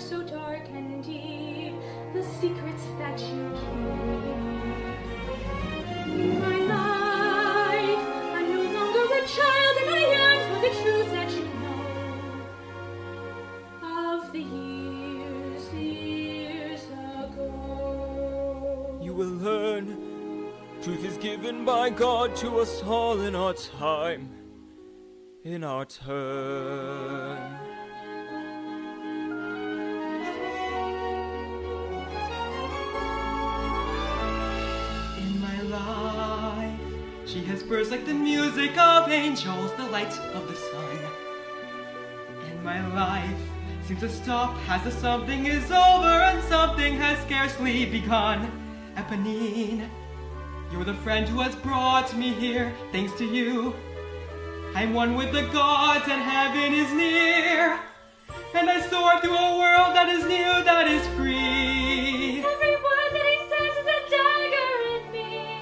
So dark and deep, the secrets that you keep. In my life, I'm no longer a child, and I yearn for the truth that you know of the years ago. You will learn, truth is given by God to us all in our time, in our turn. In my life, she has birds like the music of angels, the light of the sun. And my life seems to stop as the something is over and something has scarcely begun. Eponine, you're the friend who has brought me here, thanks to you. I'm one with the gods and heaven is near. And I soar through a world that is new, that is free. Every word that he says is a dagger in me.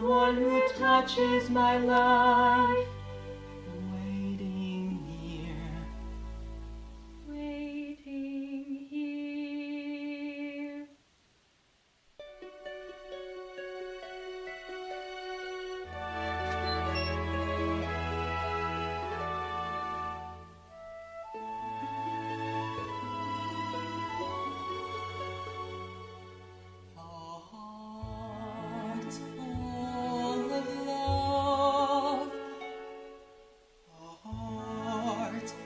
one who touches my life. Waiting here.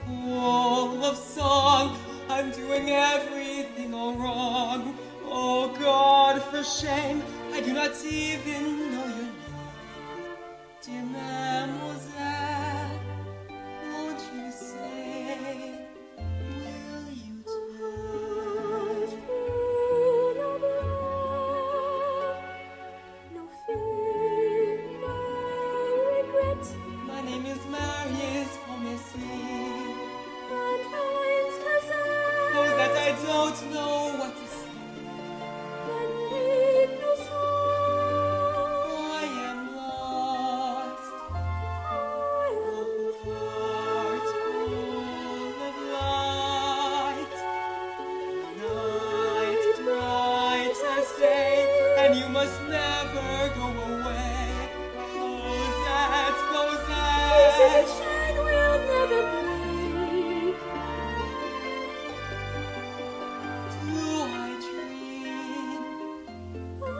Full of song, I'm doing everything all wrong. Oh God, for shame, I do not even know your name. Dear mademoiselle, won't you say, will you tell? No fear, no regret. My name is Marius Pomesi. Knows that I don't know what to say. I am lost. Heart full of light. Night bright as day, and you must never go away. Cosette, Cosette. Pieces of shine will never break. Do I dream? I'm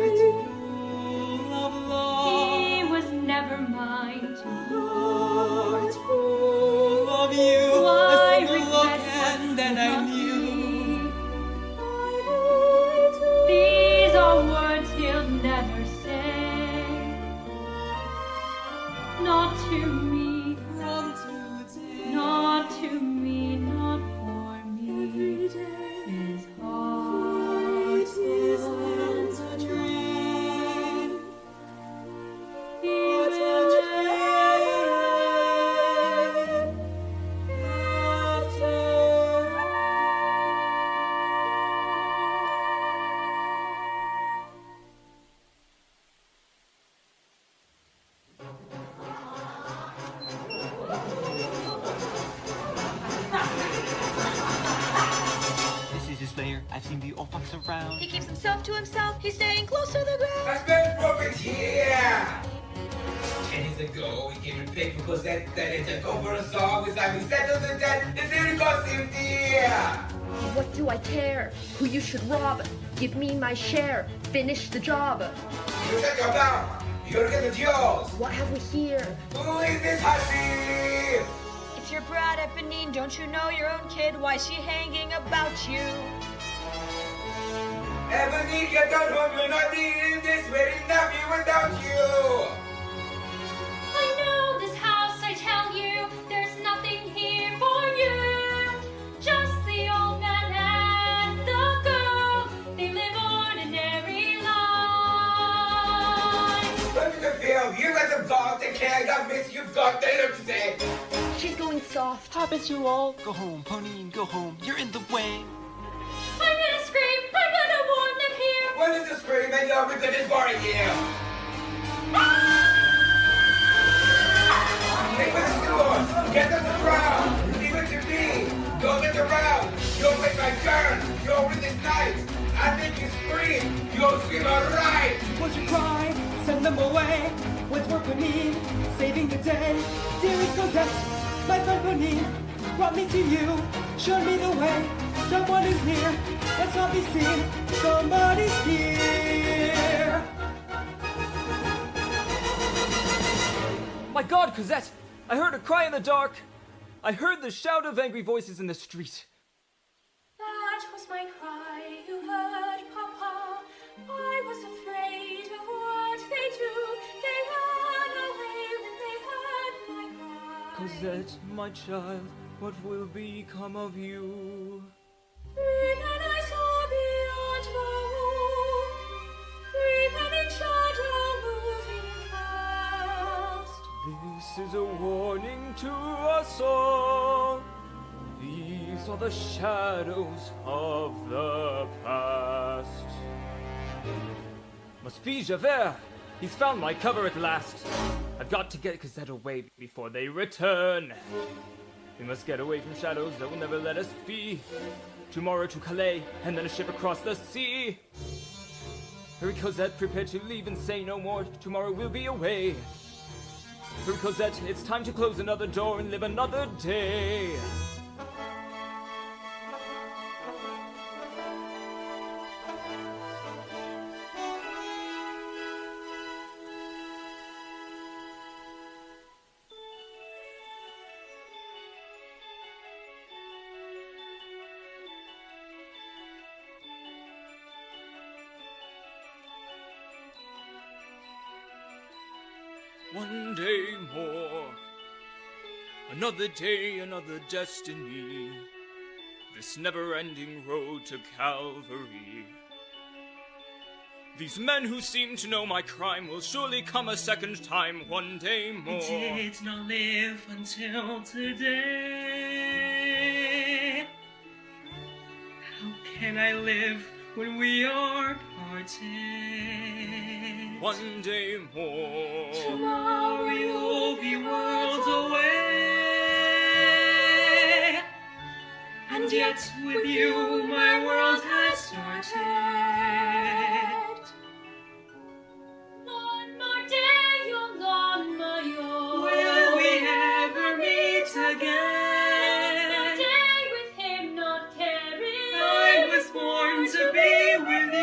Heart full of love. He was never mine to Heart full of you. Why A single look regret and then I knew. These are words he'll never say. Not to me, From today. not to me, not for me. His heart Isn't a dream. he What a will dream. After This is his lair. I've seen the old fox around. He keeps himself to himself. He's staying close to the ground. That's been perfect here! 10 years ago, we came to pick for Cosette that it took over a song. This time we settled the debt. It's in the costume, dear! What do I care? Who you should rob? Give me my share. Finish the job. You shut your mouth! You'll get the yours! What have we here? Who is this hussy? It's your brat Eponine. Don't you know your own kid? Why is she hanging about you? Ebony, get down home. You're not needing this. We're nothing without you! I know this house, I tell you, there's nothing here for you. Just the old man and the girl, they live ordinary lives. Look at the film. You got some dog. Take care. I miss you've got dinner today. She's going soft. happens you all. Go home, Ponine, go home. You're in the way. I'm gonna scream, I'm gonna warn them here. When did you scream and you're good is for you? Take for the stores. Get on the ground. Leave it to me. Don't get around. You'll make my turn. You'll win this night. I make you scream. You'll scream alright. What's your cry? Send them away. What's work we need? Saving the day. Dearest Cosette, my friend Ponine, brought me to you. Show me the way. Someone is near. Let's not be seen. Somebody's here. My God, Cosette! I heard a cry in the dark. I heard the shout of angry voices in the street. That was my cry, you heard, Papa. I was afraid of what they do. They ran away when they heard my cry. Cosette, my child, what will become of you? Then I saw beyond the wall, 3 men in shadow moving fast. This is a warning to us all. These are the shadows of the past. Must be Javert. He's found my cover at last. I've got to get Cosette away before they return. We must get away from shadows that will never let us be. Tomorrow to Calais, and then a ship across the sea. Hurry, Cosette, prepare to leave and say no more. Tomorrow we'll be away. Hurry, Cosette, it's time to close another door and live another day. One day more, another day, another destiny, this never-ending road to Calvary. These men who seem to know my crime will surely come a second time one day more. I did not live until today. How can I live when we are parted? One day more. Tomorrow you'll be worlds away, and yet with you my world has started. One more day you'll on my own. Will we ever meet again? A day with him not caring. I was born to be with you.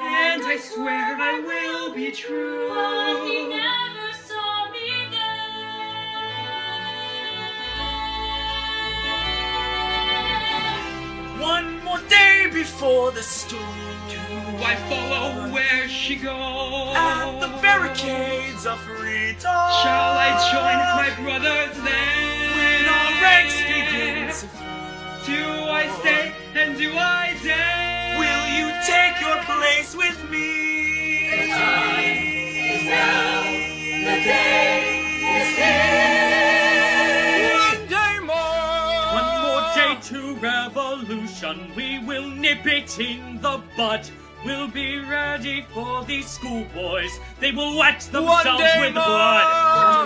And I swear I will be true. But he never saw me then. One more day before the storm. Do I follow where she goes? At the barricades of freedom. Shall I join my brothers then? When our ranks begin to fall. Do I stay and do I dare? Will you take your place with me? The time is now. The day is here. One day more. One more day to revolution. We will nip it in the bud. We'll be ready for these schoolboys. They will wet themselves with blood.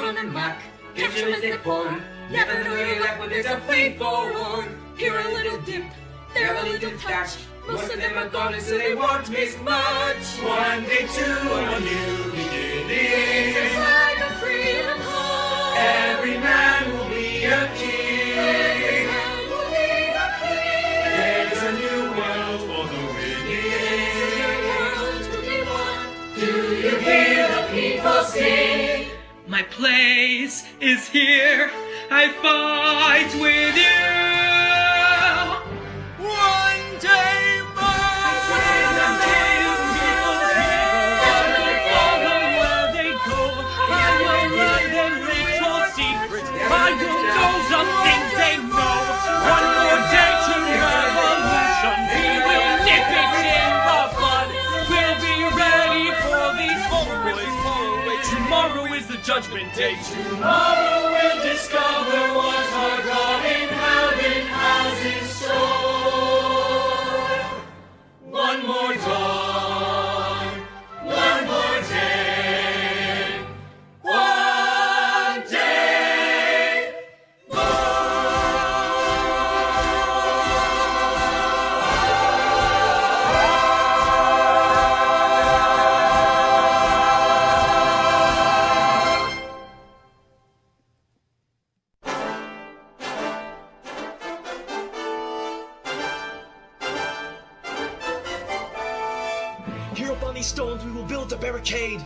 On and back, get your lipstick on. Never know your life when there's a free forward. Here a little dip, there a little touch. Most of them are gone, so they won't miss much. One day to a new beginning. It's a flag of freedom high. Every man will be a king. Every man will be a king. There's a new world for the winning. There's a new world to be won. Do you hear the people sing? My place is here. I fight with you. One day I will know some things they know. One more day to revolution. We will nip it in the bud. We'll be ready for these homeboys. Tomorrow is the judgment day. Tomorrow we'll discover what our God in heaven has in store. One more dawn, one more day, one day more. Here up on these stones we will build a barricade.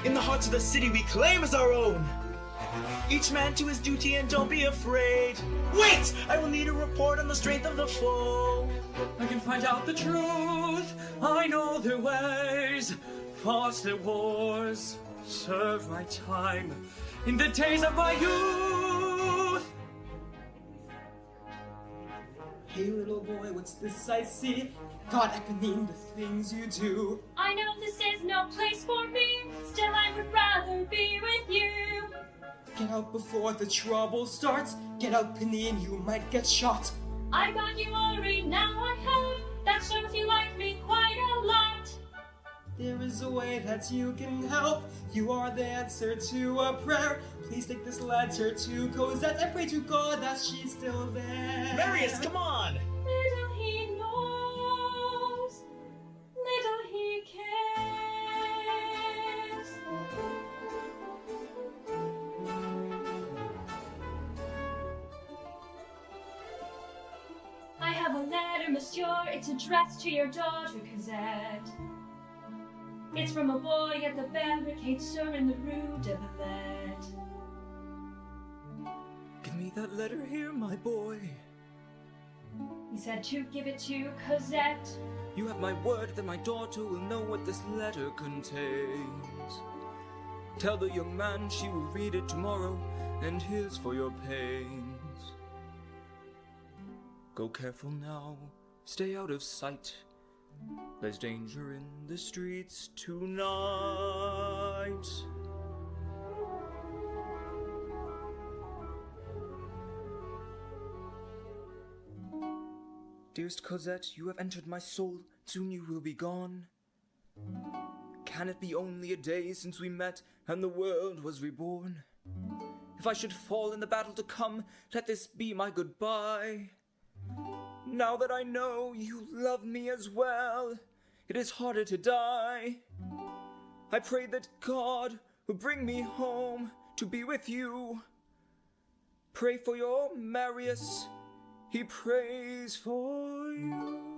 In the hearts of the city we claim as our own. Each man to his duty and don't be afraid. Wait! I will need a report on the strength of the foe. I can find out the truth. I know their ways. Fought their wars. Served my time in the days of my youth. Hey little boy, what's this I see? God, I can mean the things you do. I know this is no place for me. Still, I would rather be with you. Get out before the trouble starts. Get out, Panine, you might get shot. I got you all right now, I have. That shows you like me quite a lot. There is a way that you can help. You are the answer to a prayer. Please take this letter to Cosette and pray to God that she's still there. Marius, come on! Little he knows, little he cares. I have a letter, monsieur. It's addressed to your daughter, Cosette. It's from a boy at the barricade, sir, in the Rue de Villette. Give me that letter here, my boy. He said to give it to Cosette. You have my word that my daughter will know what this letter contains. Tell the young man she will read it tomorrow, and here's for your pains. Go careful now, stay out of sight. There's danger in the streets tonight. Dearest Cosette, you have entered my soul, soon you will be gone. Can it be only a day since we met and the world was reborn? If I should fall in the battle to come, let this be my goodbye. Now that I know you love me as well, it is harder to die. I pray that God will bring me home to be with you. Pray for your Marius, he prays for you.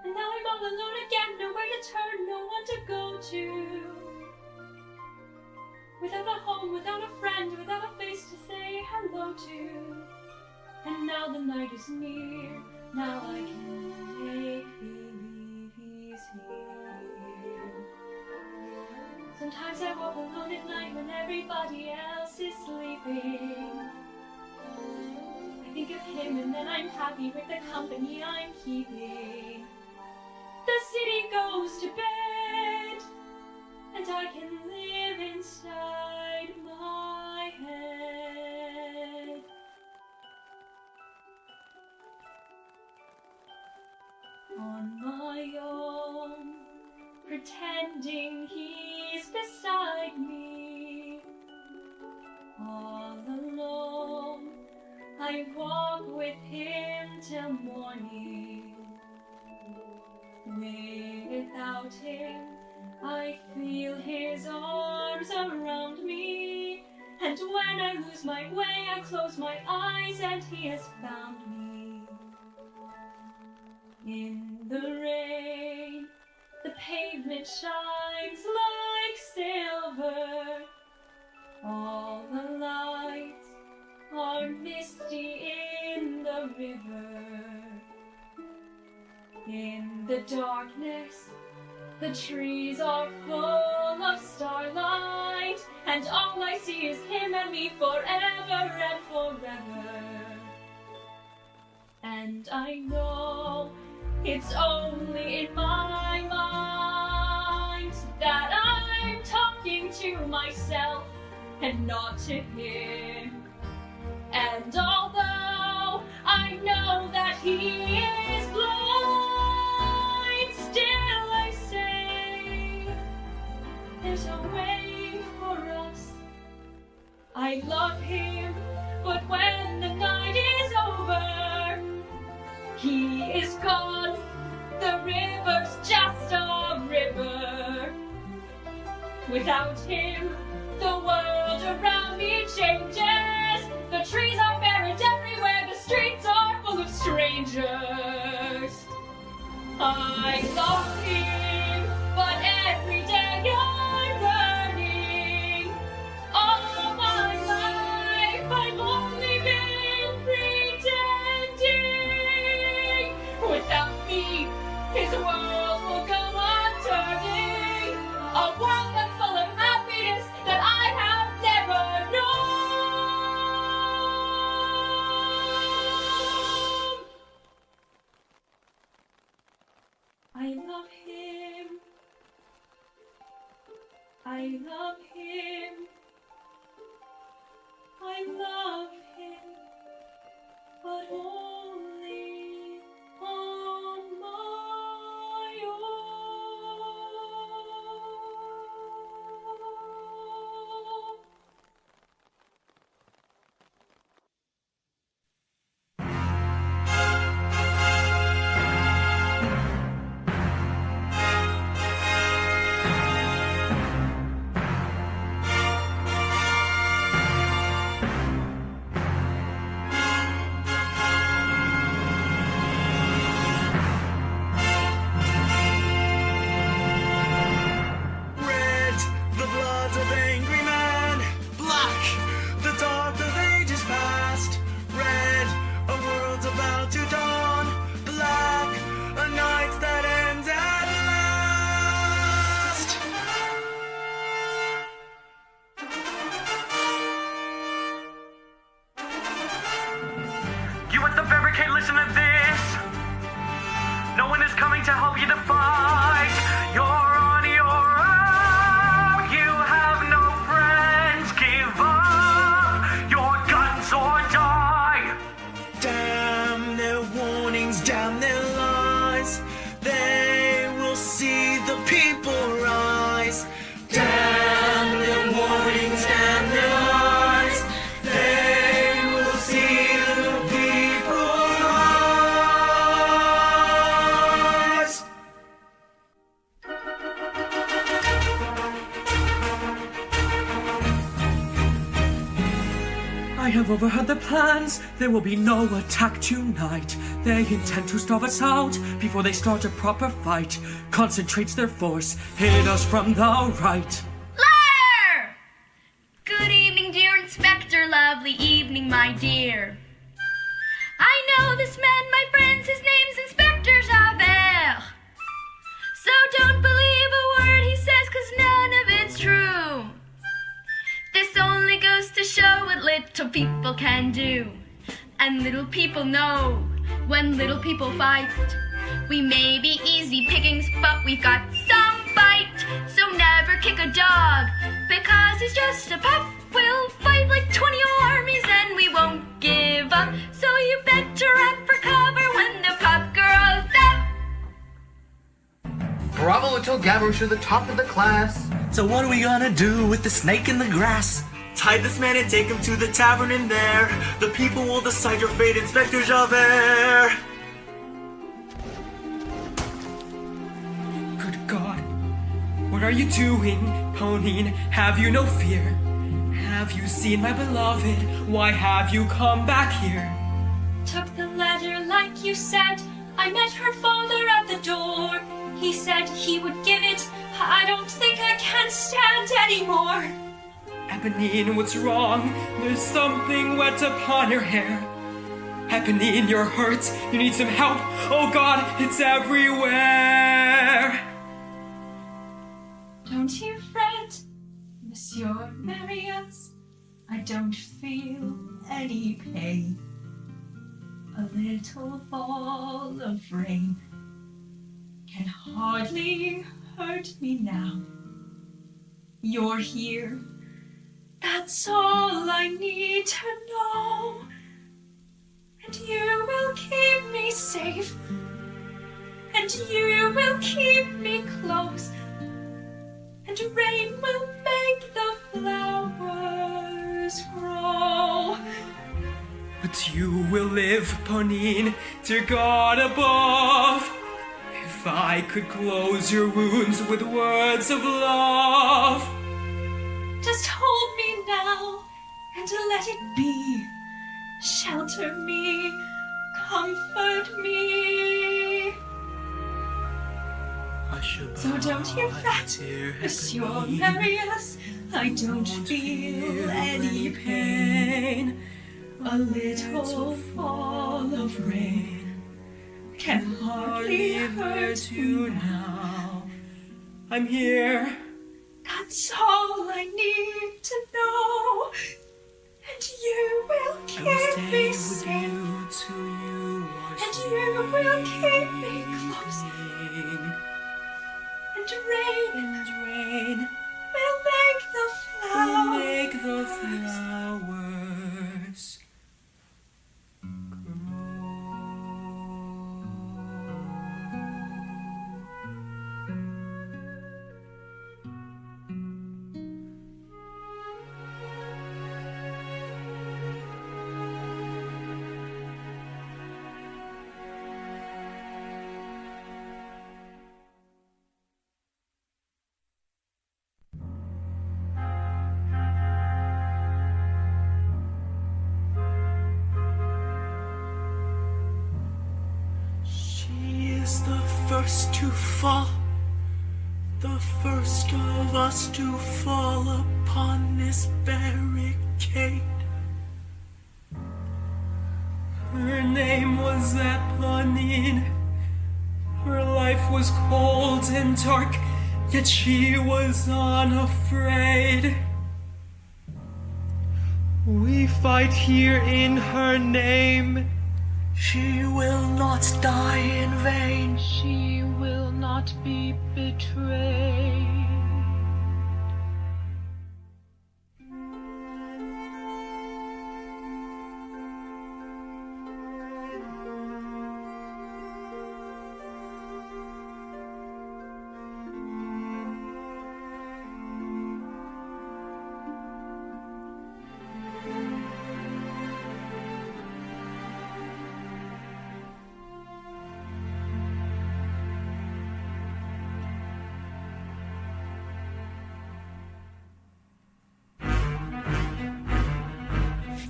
And now I'm all alone again, nowhere to turn, no one to go to. Without a home, without a friend, without a face to say hello to. And now the night is near, now I can make believe he's here. Sometimes I walk alone at night when everybody else is sleeping. I think of him and then I'm happy with the company I'm keeping. The city goes to bed, and I can live inside my head. On my own, pretending he's beside me. All alone, I walk with him till morning. Without him, I feel his arms around me. And when I lose my way, I close my eyes and he has found me. In the rain, the pavement shines like silver. All the lights are misty in the river. In the darkness, the trees are full of starlight, and all I see is him and me forever and forever. And I know it's only in my mind that I'm talking to myself and not to him. And although I know that he is blind, still I say there's a way for us. I love him, but when the night is over, he is gone. The river's just a river. Without him, the world around me changes. The trees are buried everywhere, the streets are full of strangers. love him. I love him. I love him. But only on my own. Red, the blood of angry man. Black, the dark of ages past. Red, a world's about to dawn. Black, a night that ends at last. You at the barricade, listen to this. No one is coming to help you to fight. You're on your own. You have no friends. Give up your guns or die. Damn their warnings, damn their lies. They will see the people rise. Damn their warnings, damn their lies. They will see the people rise. I have overheard the plans. There will be no attack tonight. They intend to starve us out before they start a proper fight. Concentrates their force, hit us from the right. Liar! Good evening, dear Inspector. Lovely evening, my dear. I know this man, my friends. His name's Inspector Javert. So don't believe a word he says, 'cause none of it's true. This only goes to show what little people can do. And little people know when little people fight. We may be easy pickings, but we've got some bite. So never kick a dog, because he's just a pup. We'll fight like 20 armies and we won't give up. So you better run for cover when the pup grows up. Bravo, little Gavroche, you're the top of the class. So what are we gonna do with the snake in the grass? Tie this man and take him to the tavern in there. The people will decide your fate, Inspector Javert. Good God. What are you doing, Ponine? Have you no fear? Have you seen my beloved? Why have you come back here? Took the letter like you said. I met her father at the door. He said he would give it. I don't think I can stand anymore. Eponine, what's wrong? There's something wet upon your hair. Eponine, you're hurt. You need some help. Oh God, it's everywhere. Don't you fret, Monsieur Marius. I don't feel any pain. A little fall of rain can hardly hurt me now. You're here. That's all I need to know. And you will keep me safe. And you will keep me close. And rain will make the flowers grow. But you will live, Ponine, dear God above. If I could close your wounds with words of love. Just hold me now and let it be. Shelter me, comfort me. So don't you fret, Monsieur Marius. I don't feel any pain. A little fall of rain can hardly hurt you now. I'm here. That's all I need to know. And you will keep me safe. And you will keep me close. rain will make the flowers She is the first to fall, the first of us to fall upon this barricade. Her name was Eponine. Her life was cold and dark, yet she was unafraid. We fight here in her name. She will not die in vain. She will not be betrayed.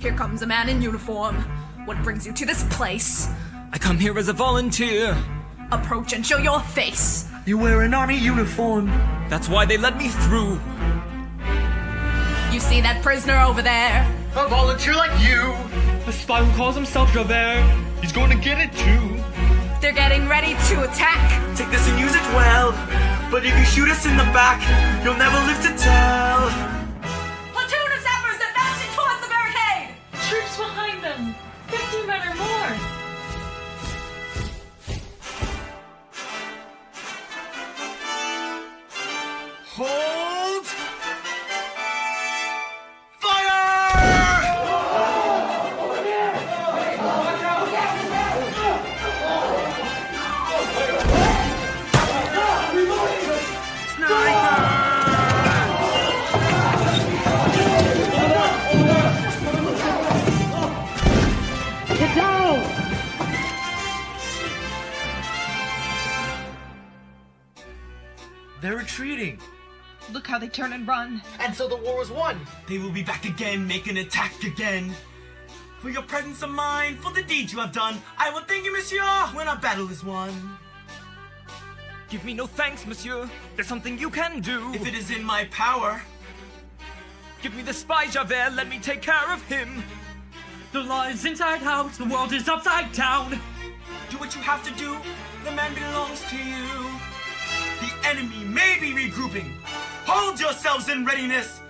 Here comes a man in uniform. What brings you to this place? I come here as a volunteer. Approach and show your face. You wear an army uniform. That's why they let me through. You see that prisoner over there? A volunteer like you. A spy who calls himself Javert. He's going to get it too. They're getting ready to attack. Take this and use it well. But if you shoot us in the back, you'll never live to tell. Platoon of zappers advancing towards the barricade! Troops behind them! 50 men or more! Hold! Get down! They're retreating. Look how they turn and run. And so the war was won. They will be back again, make an attack again. For your presence of mind, for the deeds you have done, I will thank you, monsieur, when our battle is won. Give me no thanks, monsieur. There's something you can do. If it is in my power. Give me the spy, Javert. Let me take care of him. The law is inside out, the world is upside down. Do what you have to do. The man belongs to you. The enemy may be regrouping. Hold yourselves in readiness.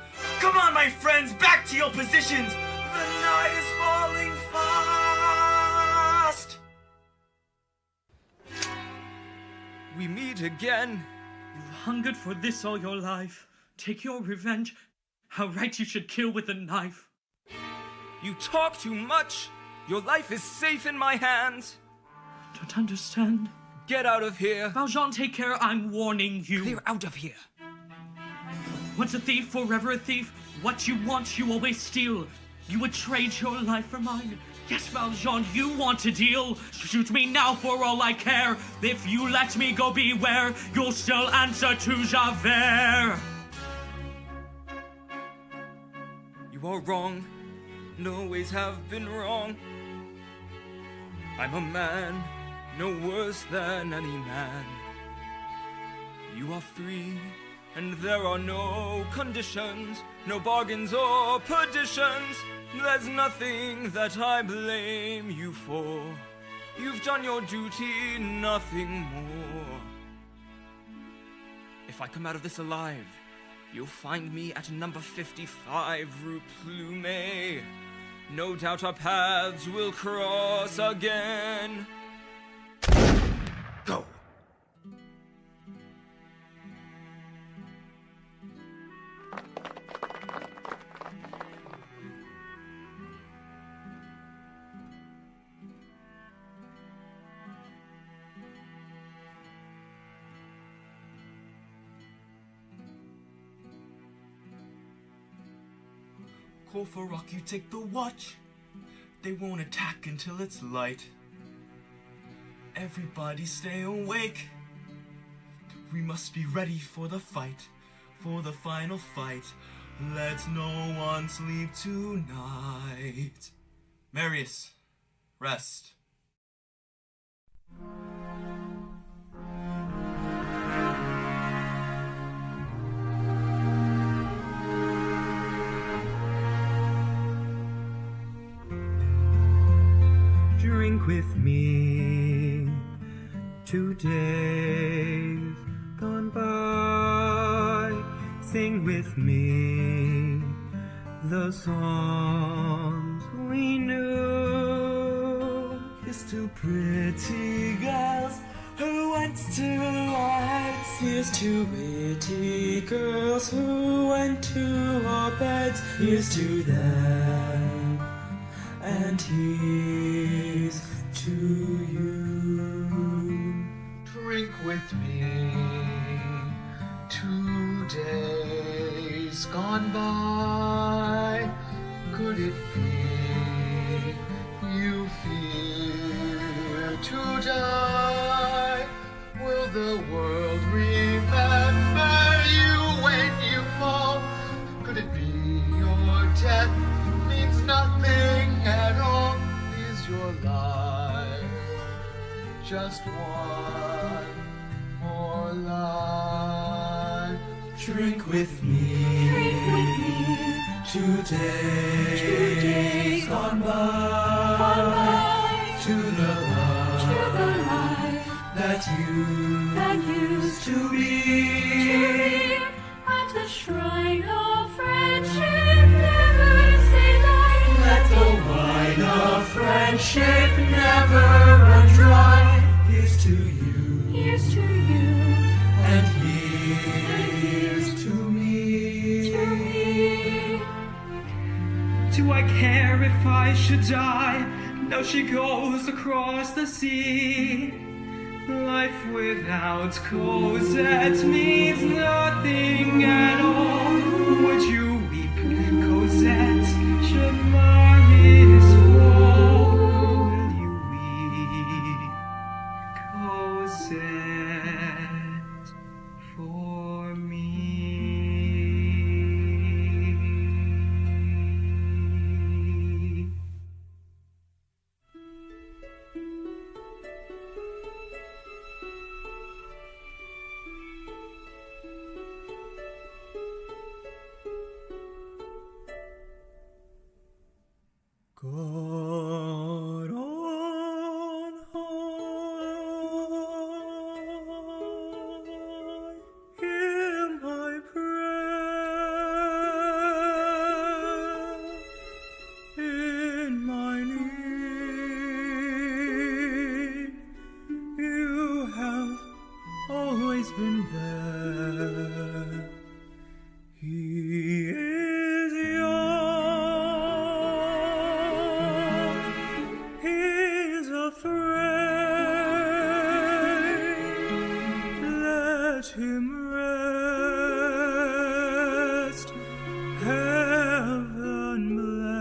Come on, my friends, back to your positions. The night is falling fast. We meet again. You've hungered for this all your life. Take your revenge. How right you should kill with a knife. You talk too much. Your life is safe in my hands. Don't understand. Get out of here. Valjean, take care, I'm warning you. Clear out of here. Once a thief, forever a thief. What you want, you always steal. You would trade your life for mine. Yes, Valjean, you want to deal. Shoot me now for all I care. If you let me go, beware. You'll still answer to Javert. You are wrong. And always have been wrong. I'm a man, no worse than any man. You are free, and there are no conditions, no bargains or perditions. There's nothing that I blame you for. You've done your duty, nothing more. If I come out of this alive, you'll find me at number 55 Rue Plumet. No doubt our paths will cross again. Go! Call for rock, you take the watch. They won't attack until it's light. Everybody stay awake. We must be ready for the fight, for the final fight. Let no one sleep tonight. Marius, rest. Drink with me, 2 days gone by. Sing with me the songs we knew. Here's 2 pretty girls who went to our heads. Here's 2 pretty girls who went to our beds. Here's to them, and here's to you. Drink with me, 2 days gone by. Could it be you fear to die? Will the world remember you when you fall? Could it be your death means nothing at all? Is your life just one more life? Drink with me, 2 days gone by. To the life that used to be. At the shrine of friendship, never say die. Let the wine of friendship never run dry. Here's to you, Here's to you, and here's to me. Do I care if I should die? Now she goes across the sea. Life without Cosette means nothing at all. Would you weep, Cosette, should Marius fall? Will you weep, Cosette, for me? God on high, hear my prayer. In my need, you have always been there. He is young, he's afraid. Let him rest, heaven blessed.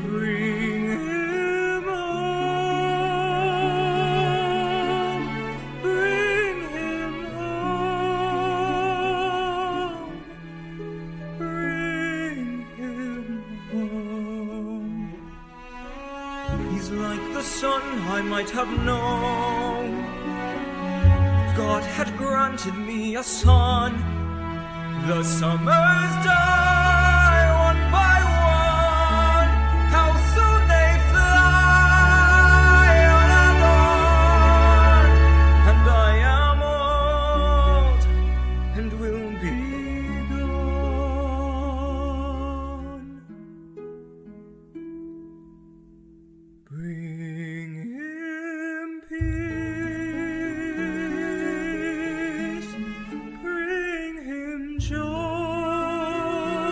Bring him home, bring him home, bring him home. He's like the sun I might have known. If God had granted me a son, the summers die one by one. How soon they fly on and on. And I am old and will be gone. Bring him peace, bring him joy.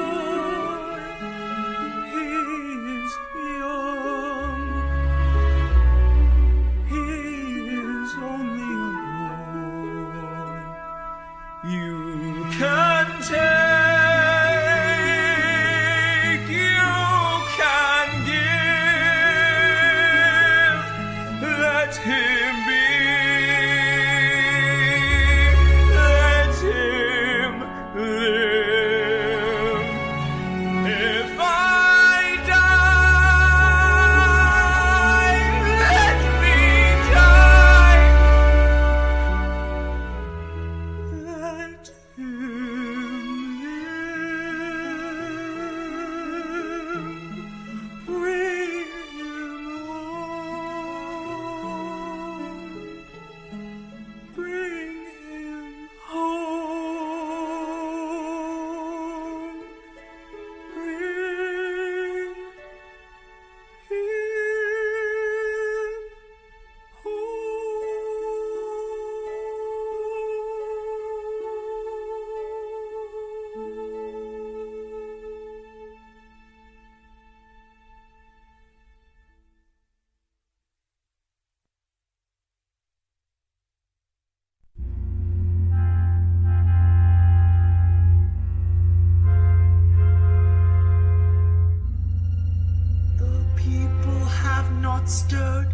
have not stirred.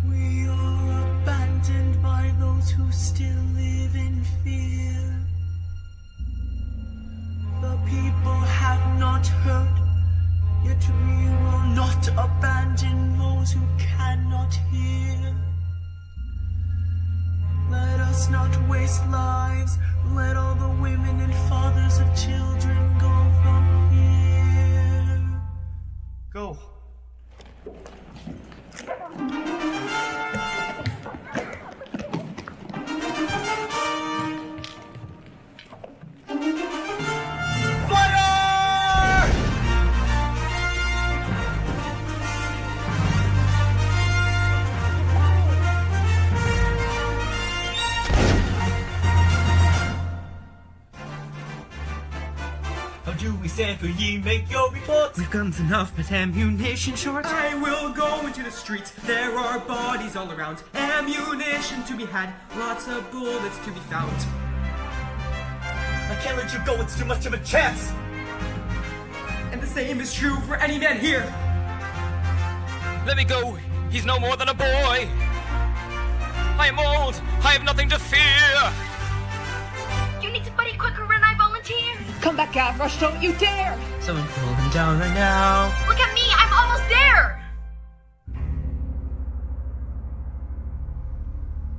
We are abandoned by those who still live in fear. The people have not heard, yet we will not abandon those who cannot hear. Let us not waste lives. Let all the women and fathers of children go from here. Go. How do we stand for ye? Make your report. We've guns enough, but ammunition short. I will go into the streets. There are bodies all around. Ammunition to be had. Lots of bullets to be found. I can't let you go. It's too much of a chance. And the same is true for any man here. Let me go. He's no more than a boy. I am old. I have nothing to fear. You need somebody quicker and I volunteer. Come back, Gavroche, don't you dare! Someone pull him down right now. Look at me, I'm almost there!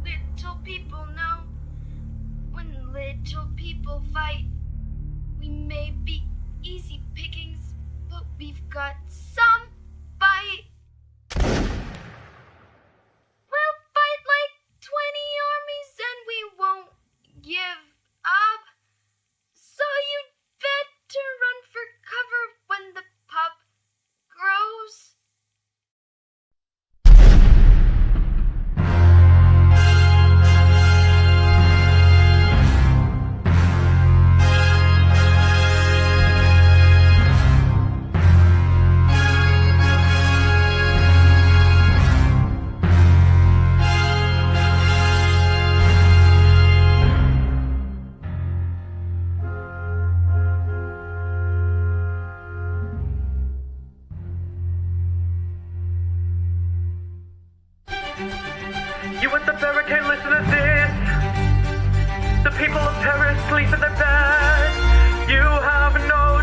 Little people know, when little people fight, we may be easy pickings, but we've got some bite. We'll fight like 20 armies and we won't give up. So you'd better run for cover when the pup grows. You at the barricade, listen to this. The people of Paris sleep in their beds. You have no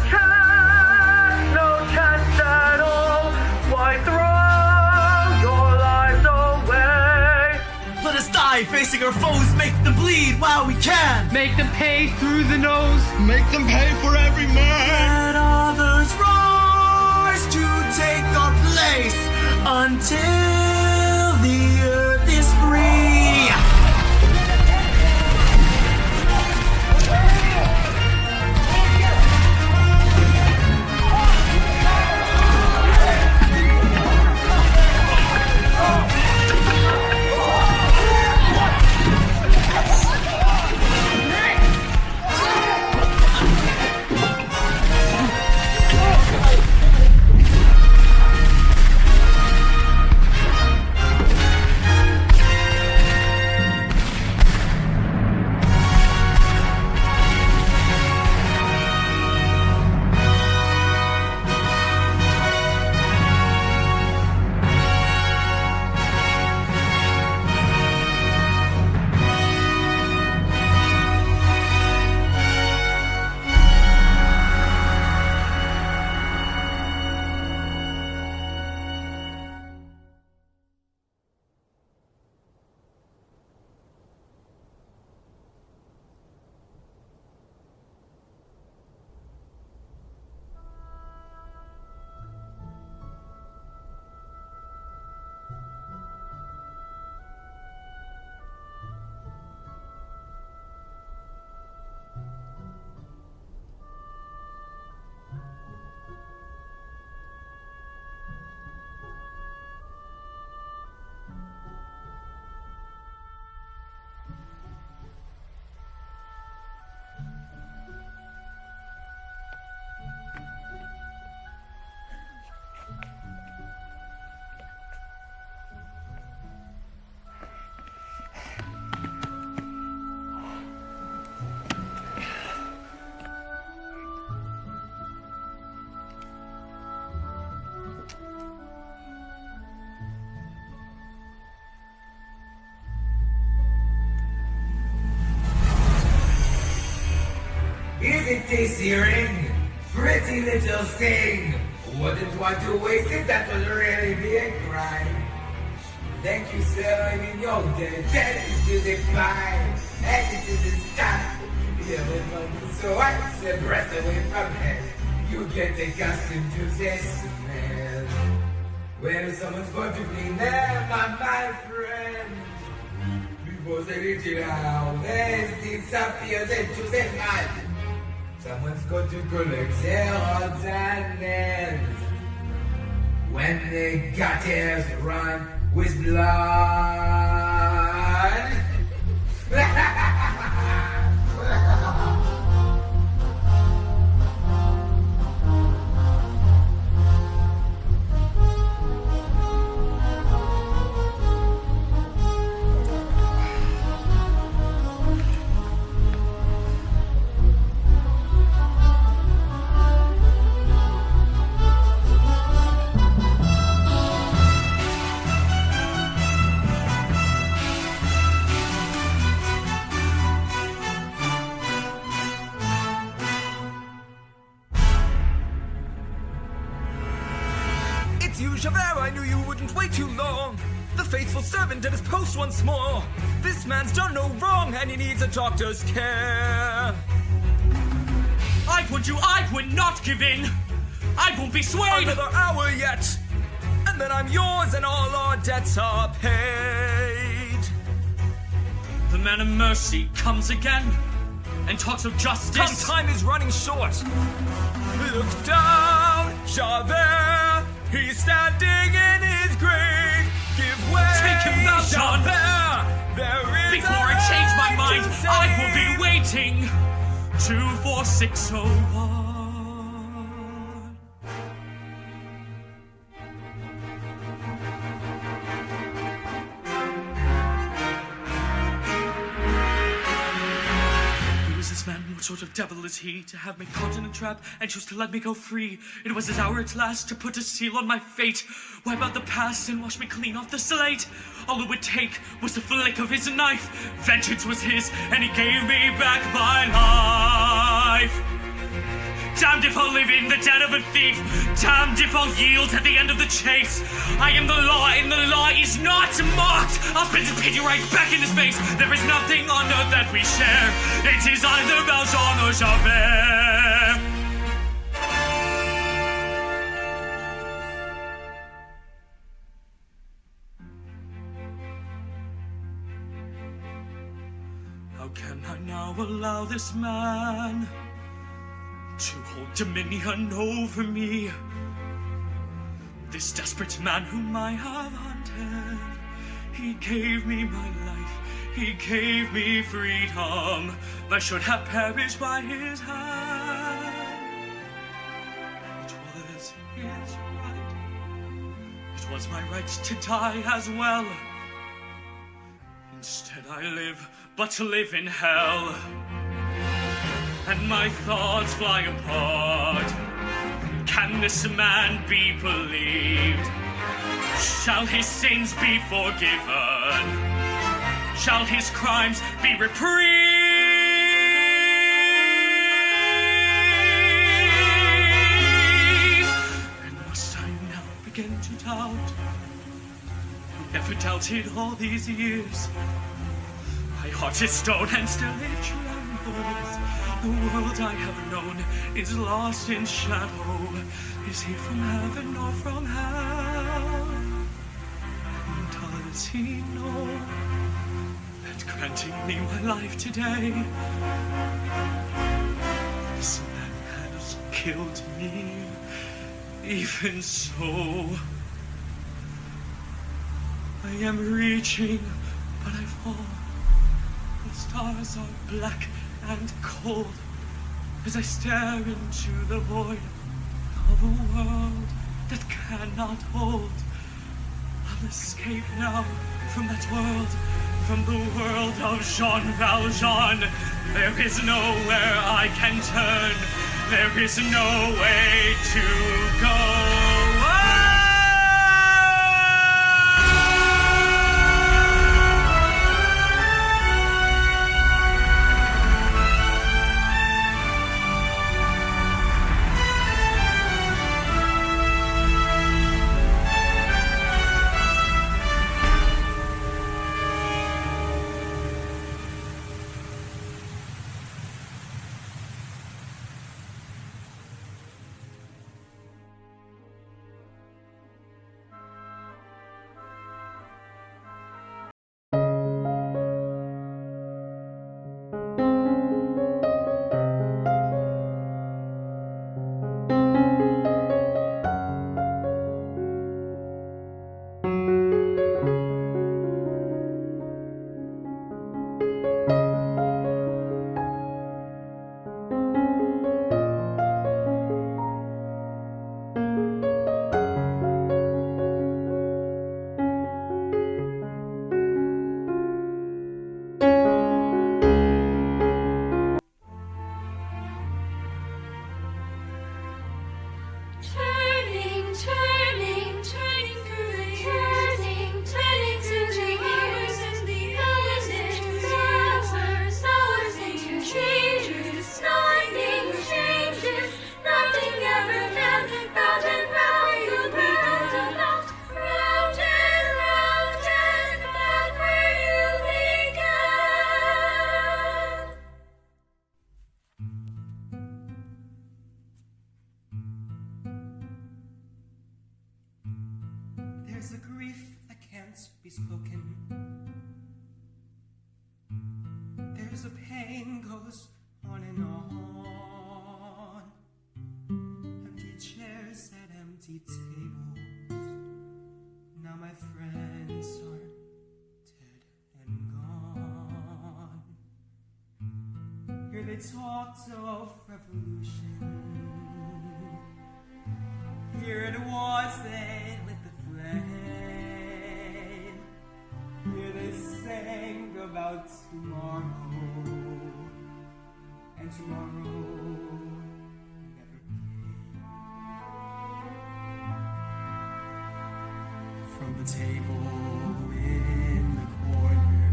chance at all. Why throw your lives away? Let us die facing our foes. Make them bleed while we can. Make them pay through the nose. Make them pay for every man. Let others rise to take our place until the earth is free. tasty ring. Pretty little thing. Wouldn't want to waste it, that would really be a crime. Thank you, sir, I mean your day. That is to the pie. And it is the stuff. So I the breath away from head. You get accustomed to this smell. Well, someone's going to clean them, my friend. Before they reach it out, there's disappears into the mud. Someone's going to collect their odds and ends. When the gutters run with blood. It's you, Javert. I knew you wouldn't wait too long. The faithful servant at his post once more. This man's done no wrong, and he needs a doctor's care. I would not give in. I won't be swayed. Another hour yet, and then I'm yours, and all our debts are paid. The man of mercy comes again and talks of justice. Time is running short. Look down, Javert. He's standing in his grave. Give way, Take him thou, Jean. Javert. There is Before I change my mind, I will be waiting. 24601. Who is this man? What sort of devil is he to have me caught in a trap and choose to let me go free? It was his hour at last to put a seal on my fate, wipe out the past and wash me clean off the slate. All it would take was the flick of his knife. Vengeance was his, and he gave me back my life. Damned if I'll live in the den of a thief. Damned if I'll yield at the end of the chase. I am the law, and the law is not mocked. I'll spit his pity right back in his face. There is nothing on earth that we share. It is either Valjean or Javert. How can I now allow this man to hold dominion over me? This desperate man whom I have hunted, he gave me my life, he gave me freedom. I should have perished by his hand. It was his right. It was my right to die as well. Instead I live, but to live in hell. And my thoughts fly apart. Can this man be believed? Shall his sins be forgiven? Shall his crimes be reprieved? And must I now begin to doubt? Who never doubted all these years? My heart is stone and still it trembles. The world I have known is lost in shadow. Is he from heaven or from hell? And does he know that granting me my life today, this man has killed me? Even so, I am reaching, but I fall. The stars are black and cold as I stare into the void of a world that cannot hold. I'll escape now from that world, from the world of Jean Valjean. There is nowhere I can turn, there is no way to go. There's a grief that can't be spoken. There's a pain goes on and on. Empty chairs at empty tables. Now my friends are dead and gone. Here they talked of revolution. Here it was they lit the flame. Here they sang about tomorrow, and tomorrow never came. From the table in the corner,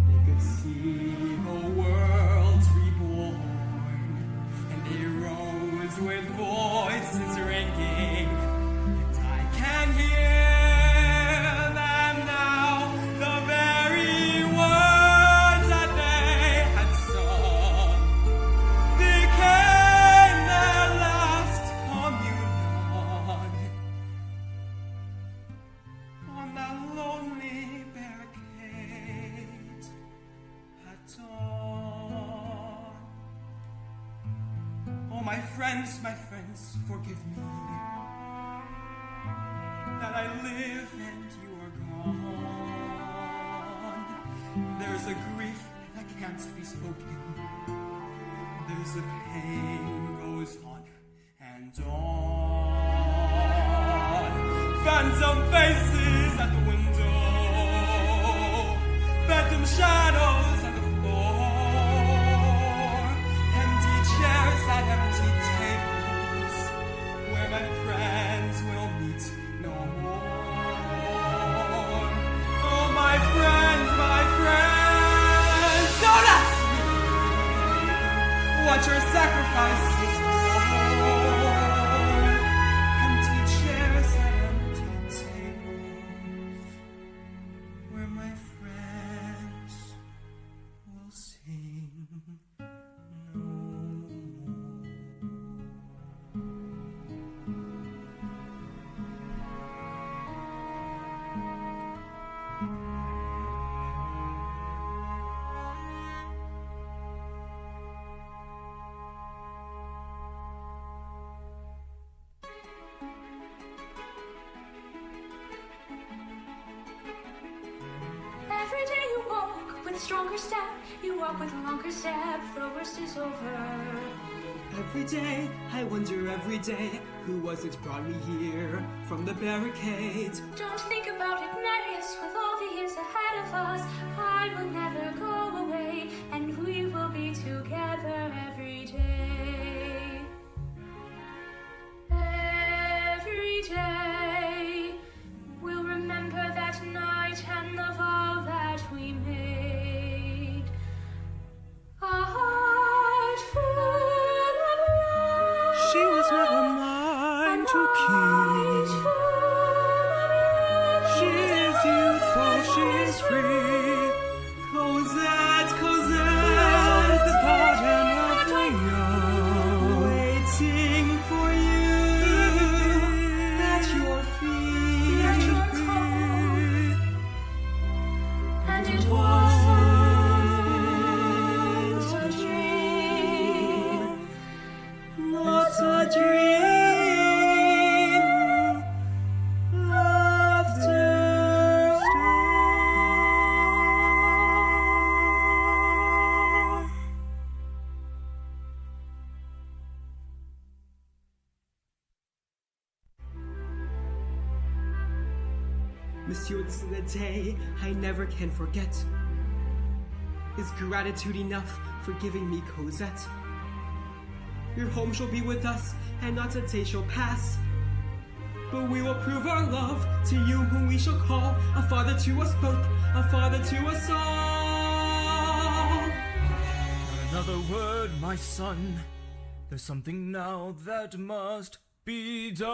they could see the world reborn, and they rose with voices ringing, and I can hear them now, the very words that they had sung became their last communion on that lonely barricade at dawn. Oh, my friends, forgive me that I live and you are gone. There's a grief that can't be spoken. There's a pain goes on and on. Phantom faces at the window, phantom shadows on the floor, empty chairs at empty tables, where my friends will meet no more. Oh, my friends, don't ask me what your sacrifices for. Empty chairs at empty tables, where my friends will sing no more. Every day you walk with stronger step, you walk with longer step, the worst is over. Every day, I wonder every day, who was it brought me here from the barricade? Don't think about it, Marius, with all the years ahead of us, I will never go away, and we will be together every day. Every day, we'll remember that night and the vow that we made. A heart full of love. She was never mine to keep. She is youthful, she is free. Cosette, Cosette, the pardon of the young, waiting for you at your feet. At your feet. And it wasn't a dream, not a dream. Laughter still. Monsieur, this is a day I never can forget. Is gratitude enough for giving me Cosette? Your home shall be with us, and not a day shall pass. But we will prove our love to you, whom we shall call a father to us both, a father to us all. Not another word, my son. There's something now that must be done.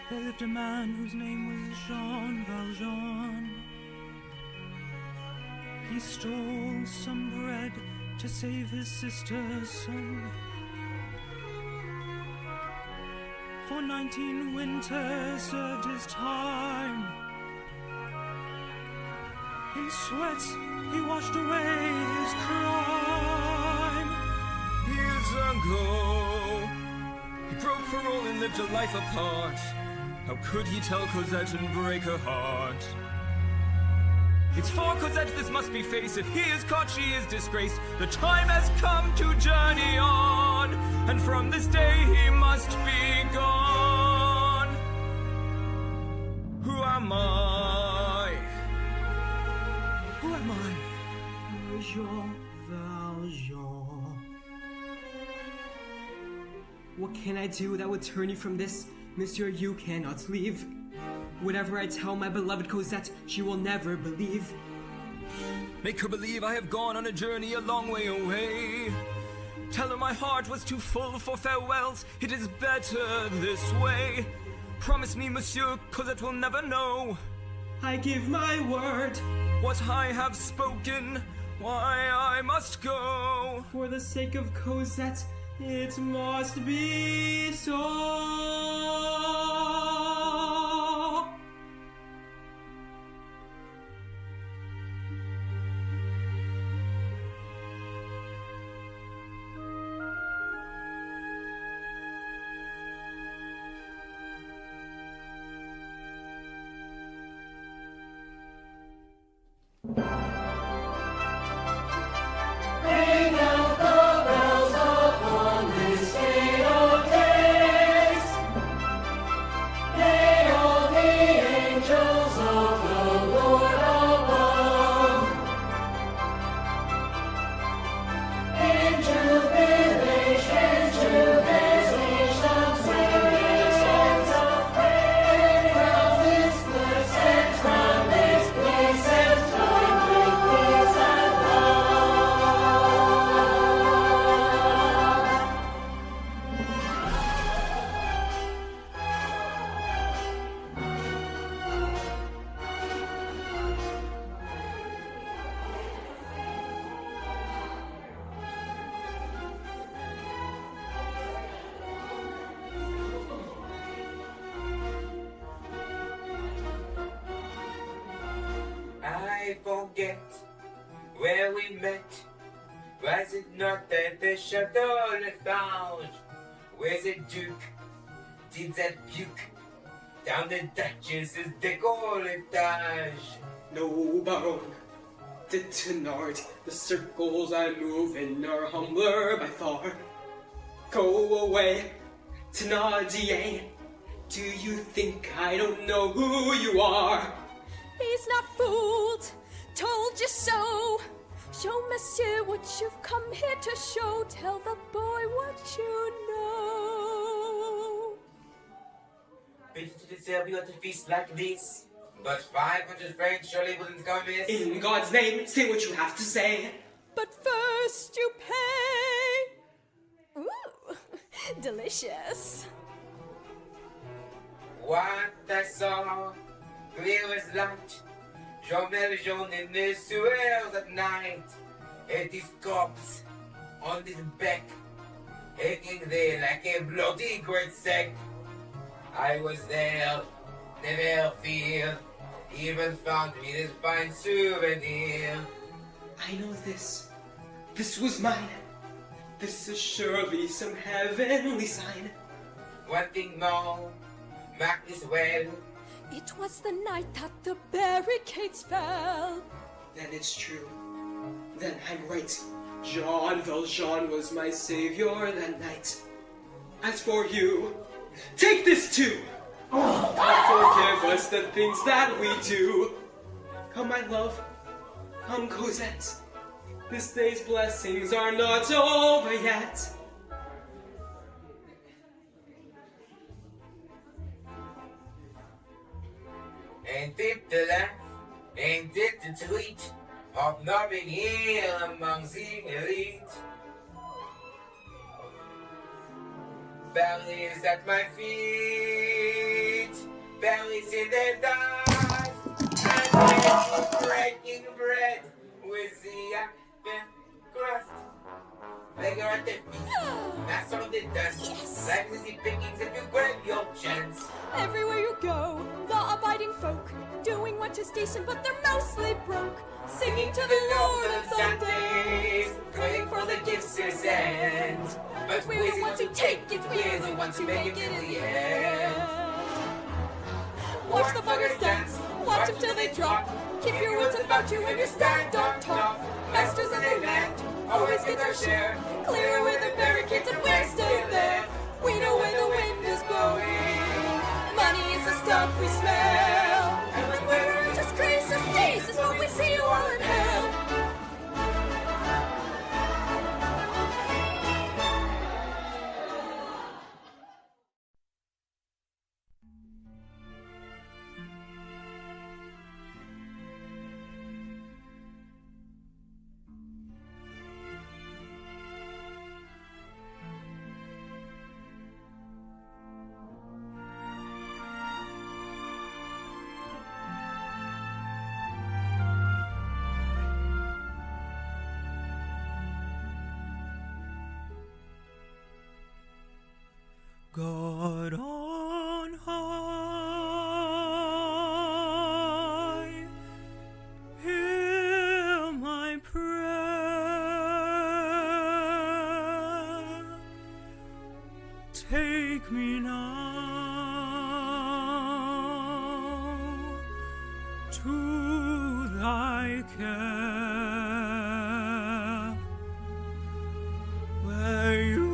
There lived a man whose name was Jean Valjean. He stole some bread to save his sister's son. For 19 winters served his time. In sweat he washed away his crime. Years ago, he broke parole and lived a life apart. How could he tell Cosette and break her heart? It's for Cosette this must be faced. If he is caught, she is disgraced. The time has come to journey on, and from this day he must be gone. Who am I? Who am I? Jean Valjean. What can I do that would turn you from this? Monsieur, you cannot leave. Whatever I tell my beloved Cosette, she will never believe. Make her believe I have gone on a journey a long way away. Tell her my heart was too full for farewells. It is better this way. Promise me, monsieur, Cosette will never know. I give my word. What I have spoken, why I must go. For the sake of Cosette, it must be so. Ring out the bells upon this day of days. May all the angels of the Lord above in jubilation to this nation sing songs of praise. Crown this blessed, crown this blessed time with peace and love. I forget where we met. Was it not at the Chateau Lafarge, where the Duke did that puke down the Duchess's décolletage? No, Baron. De Thenard, the circles I move in are humbler by far. Go away, Thénardier. Do you think I don't know who you are? He's not fooled, told you so. Show Monsieur what you've come here to show. Tell the boy what you know. Pity to disturb you at a feast like this, but 500 francs surely wouldn't come amiss. In God's name, say what you have to say. But first you pay. Ooh, delicious. What I saw, clear as light, Jean Valjean in the sewers at night, and his corpse on his back, hanging there like a bloody great sack. I was there, never fear, even found me this fine souvenir. I know this. This was mine. This is surely some heavenly sign. One thing more, mark this well. It was the night that the barricades fell. Then it's true. Then I'm right. Jean Valjean was my savior that night. As for you, take this too! God forgive us the things that we do. Come, my love. Come, Cosette. This day's blessings are not over yet. Ain't it the laugh? Ain't it the treat of not being here among the elite? Paris at my feet, Paris in the dust, and breaking bread with the apple crust. you're at the feast. That's all the dance. Yes. Life is the pickings if you grab your chance. Everywhere you go, law-abiding folk, doing what is decent, but they're mostly broke. Singing to the Lord on Sundays, praying for the gifts to send. But we're the ones who take it, we're the ones who make it in the end. Watch the buggers dance, watch them till they drop. Keep your wits about you when you stand on top. Masters of the land, always get their share. Clear away the barricades and we're still there. We know where the wind is blowing. Money is the stuff we smell. And when we're just crazy as days is when we see you all in hell. God on high, hear my prayer. Take me now to thy care, where you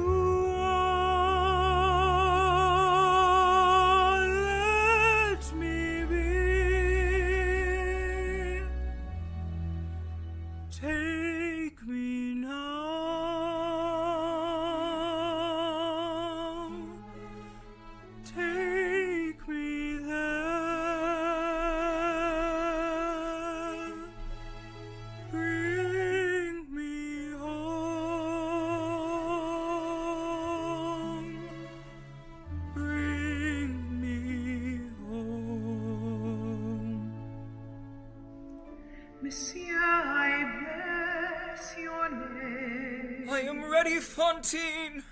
Monsieur, I bless your name. I am ready, Fantine.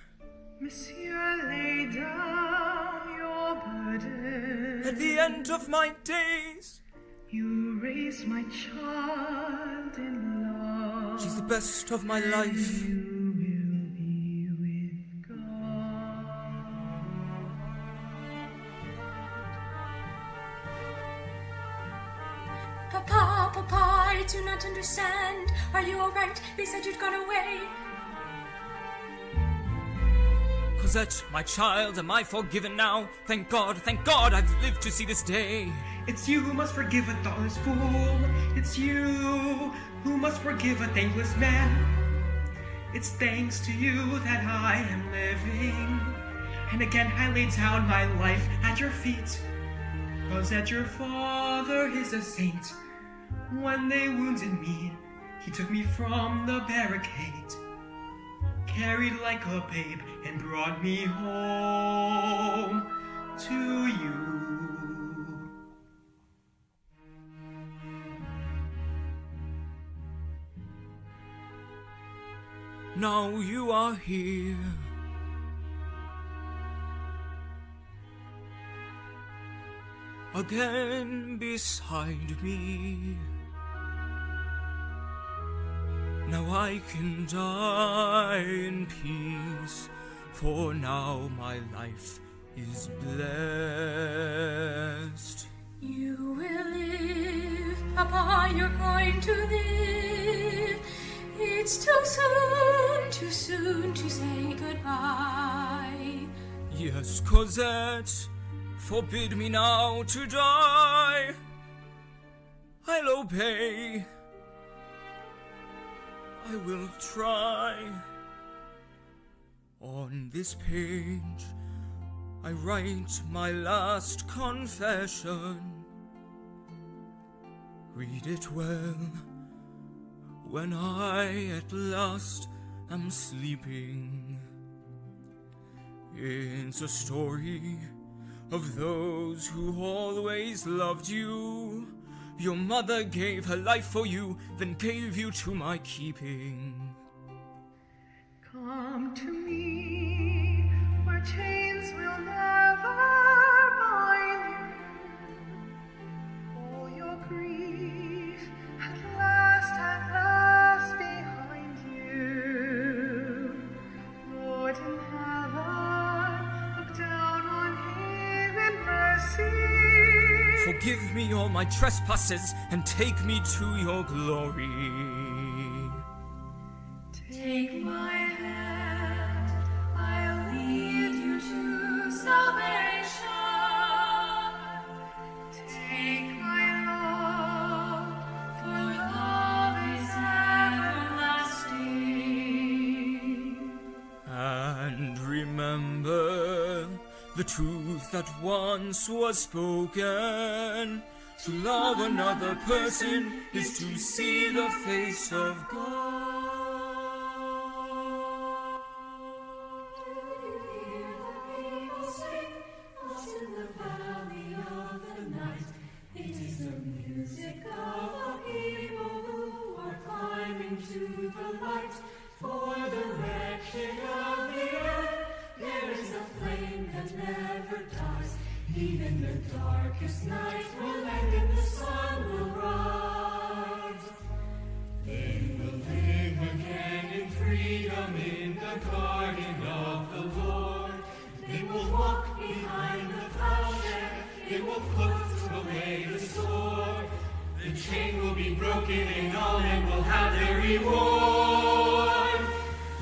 Monsieur, lay down your burden. At the end of my days, you raised my child in love. She's the best of my life. You will be with God. Papa, Papa, I do not understand. Are you alright? They said you'd gone away. Cosette, my child, am I forgiven now? Thank God, I've lived to see this day. It's you who must forgive a thoughtless fool. It's you who must forgive a thankless man. It's thanks to you that I am living. And again I lay down my life at your feet. Cosette, your father is a saint. When they wounded me, he took me from the barricade, carried like a babe, and brought me home to you. Now you are here. Again beside me. Now I can die in peace, for now my life is blessed. You will live, Papa, you're going to live. It's too soon to say goodbye. Yes, Cosette, forbid me now to die. I'll obey. I will try. On this page, I write my last confession. Read it well when I at last am sleeping. It's a story of those who always loved you. Your mother gave her life for you, then gave you to my keeping. Come Forgive me all my trespasses and take me to your glory. Take my hand, I'll lead you to salvation. Take my love, for love is everlasting. And remember the truth that once was spoken. To love another person is to see the face of God. For the wretched of the earth, there is a flame that never dies. Even the darkest night will end and the sun will rise. They will live again in freedom in the garden of the Lord. They will walk behind the plowshare. They will put away the sword. The chain will be broken and all men will have their reward.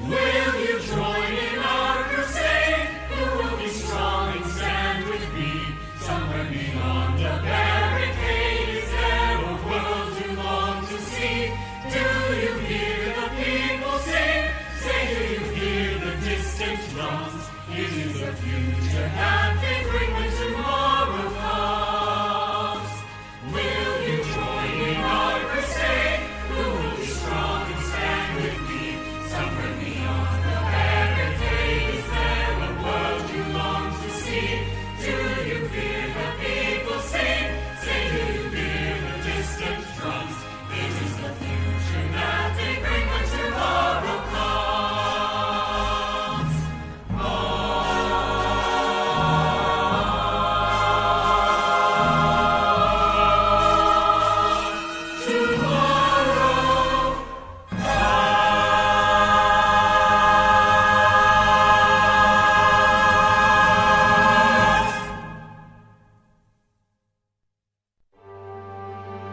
Will you join in our crusade? Who will be strong and stand with me? Somewhere beyond the barricade, is there a world you long to see? Do you hear the people sing? Say, do you hear the distant drums? It is a future happy.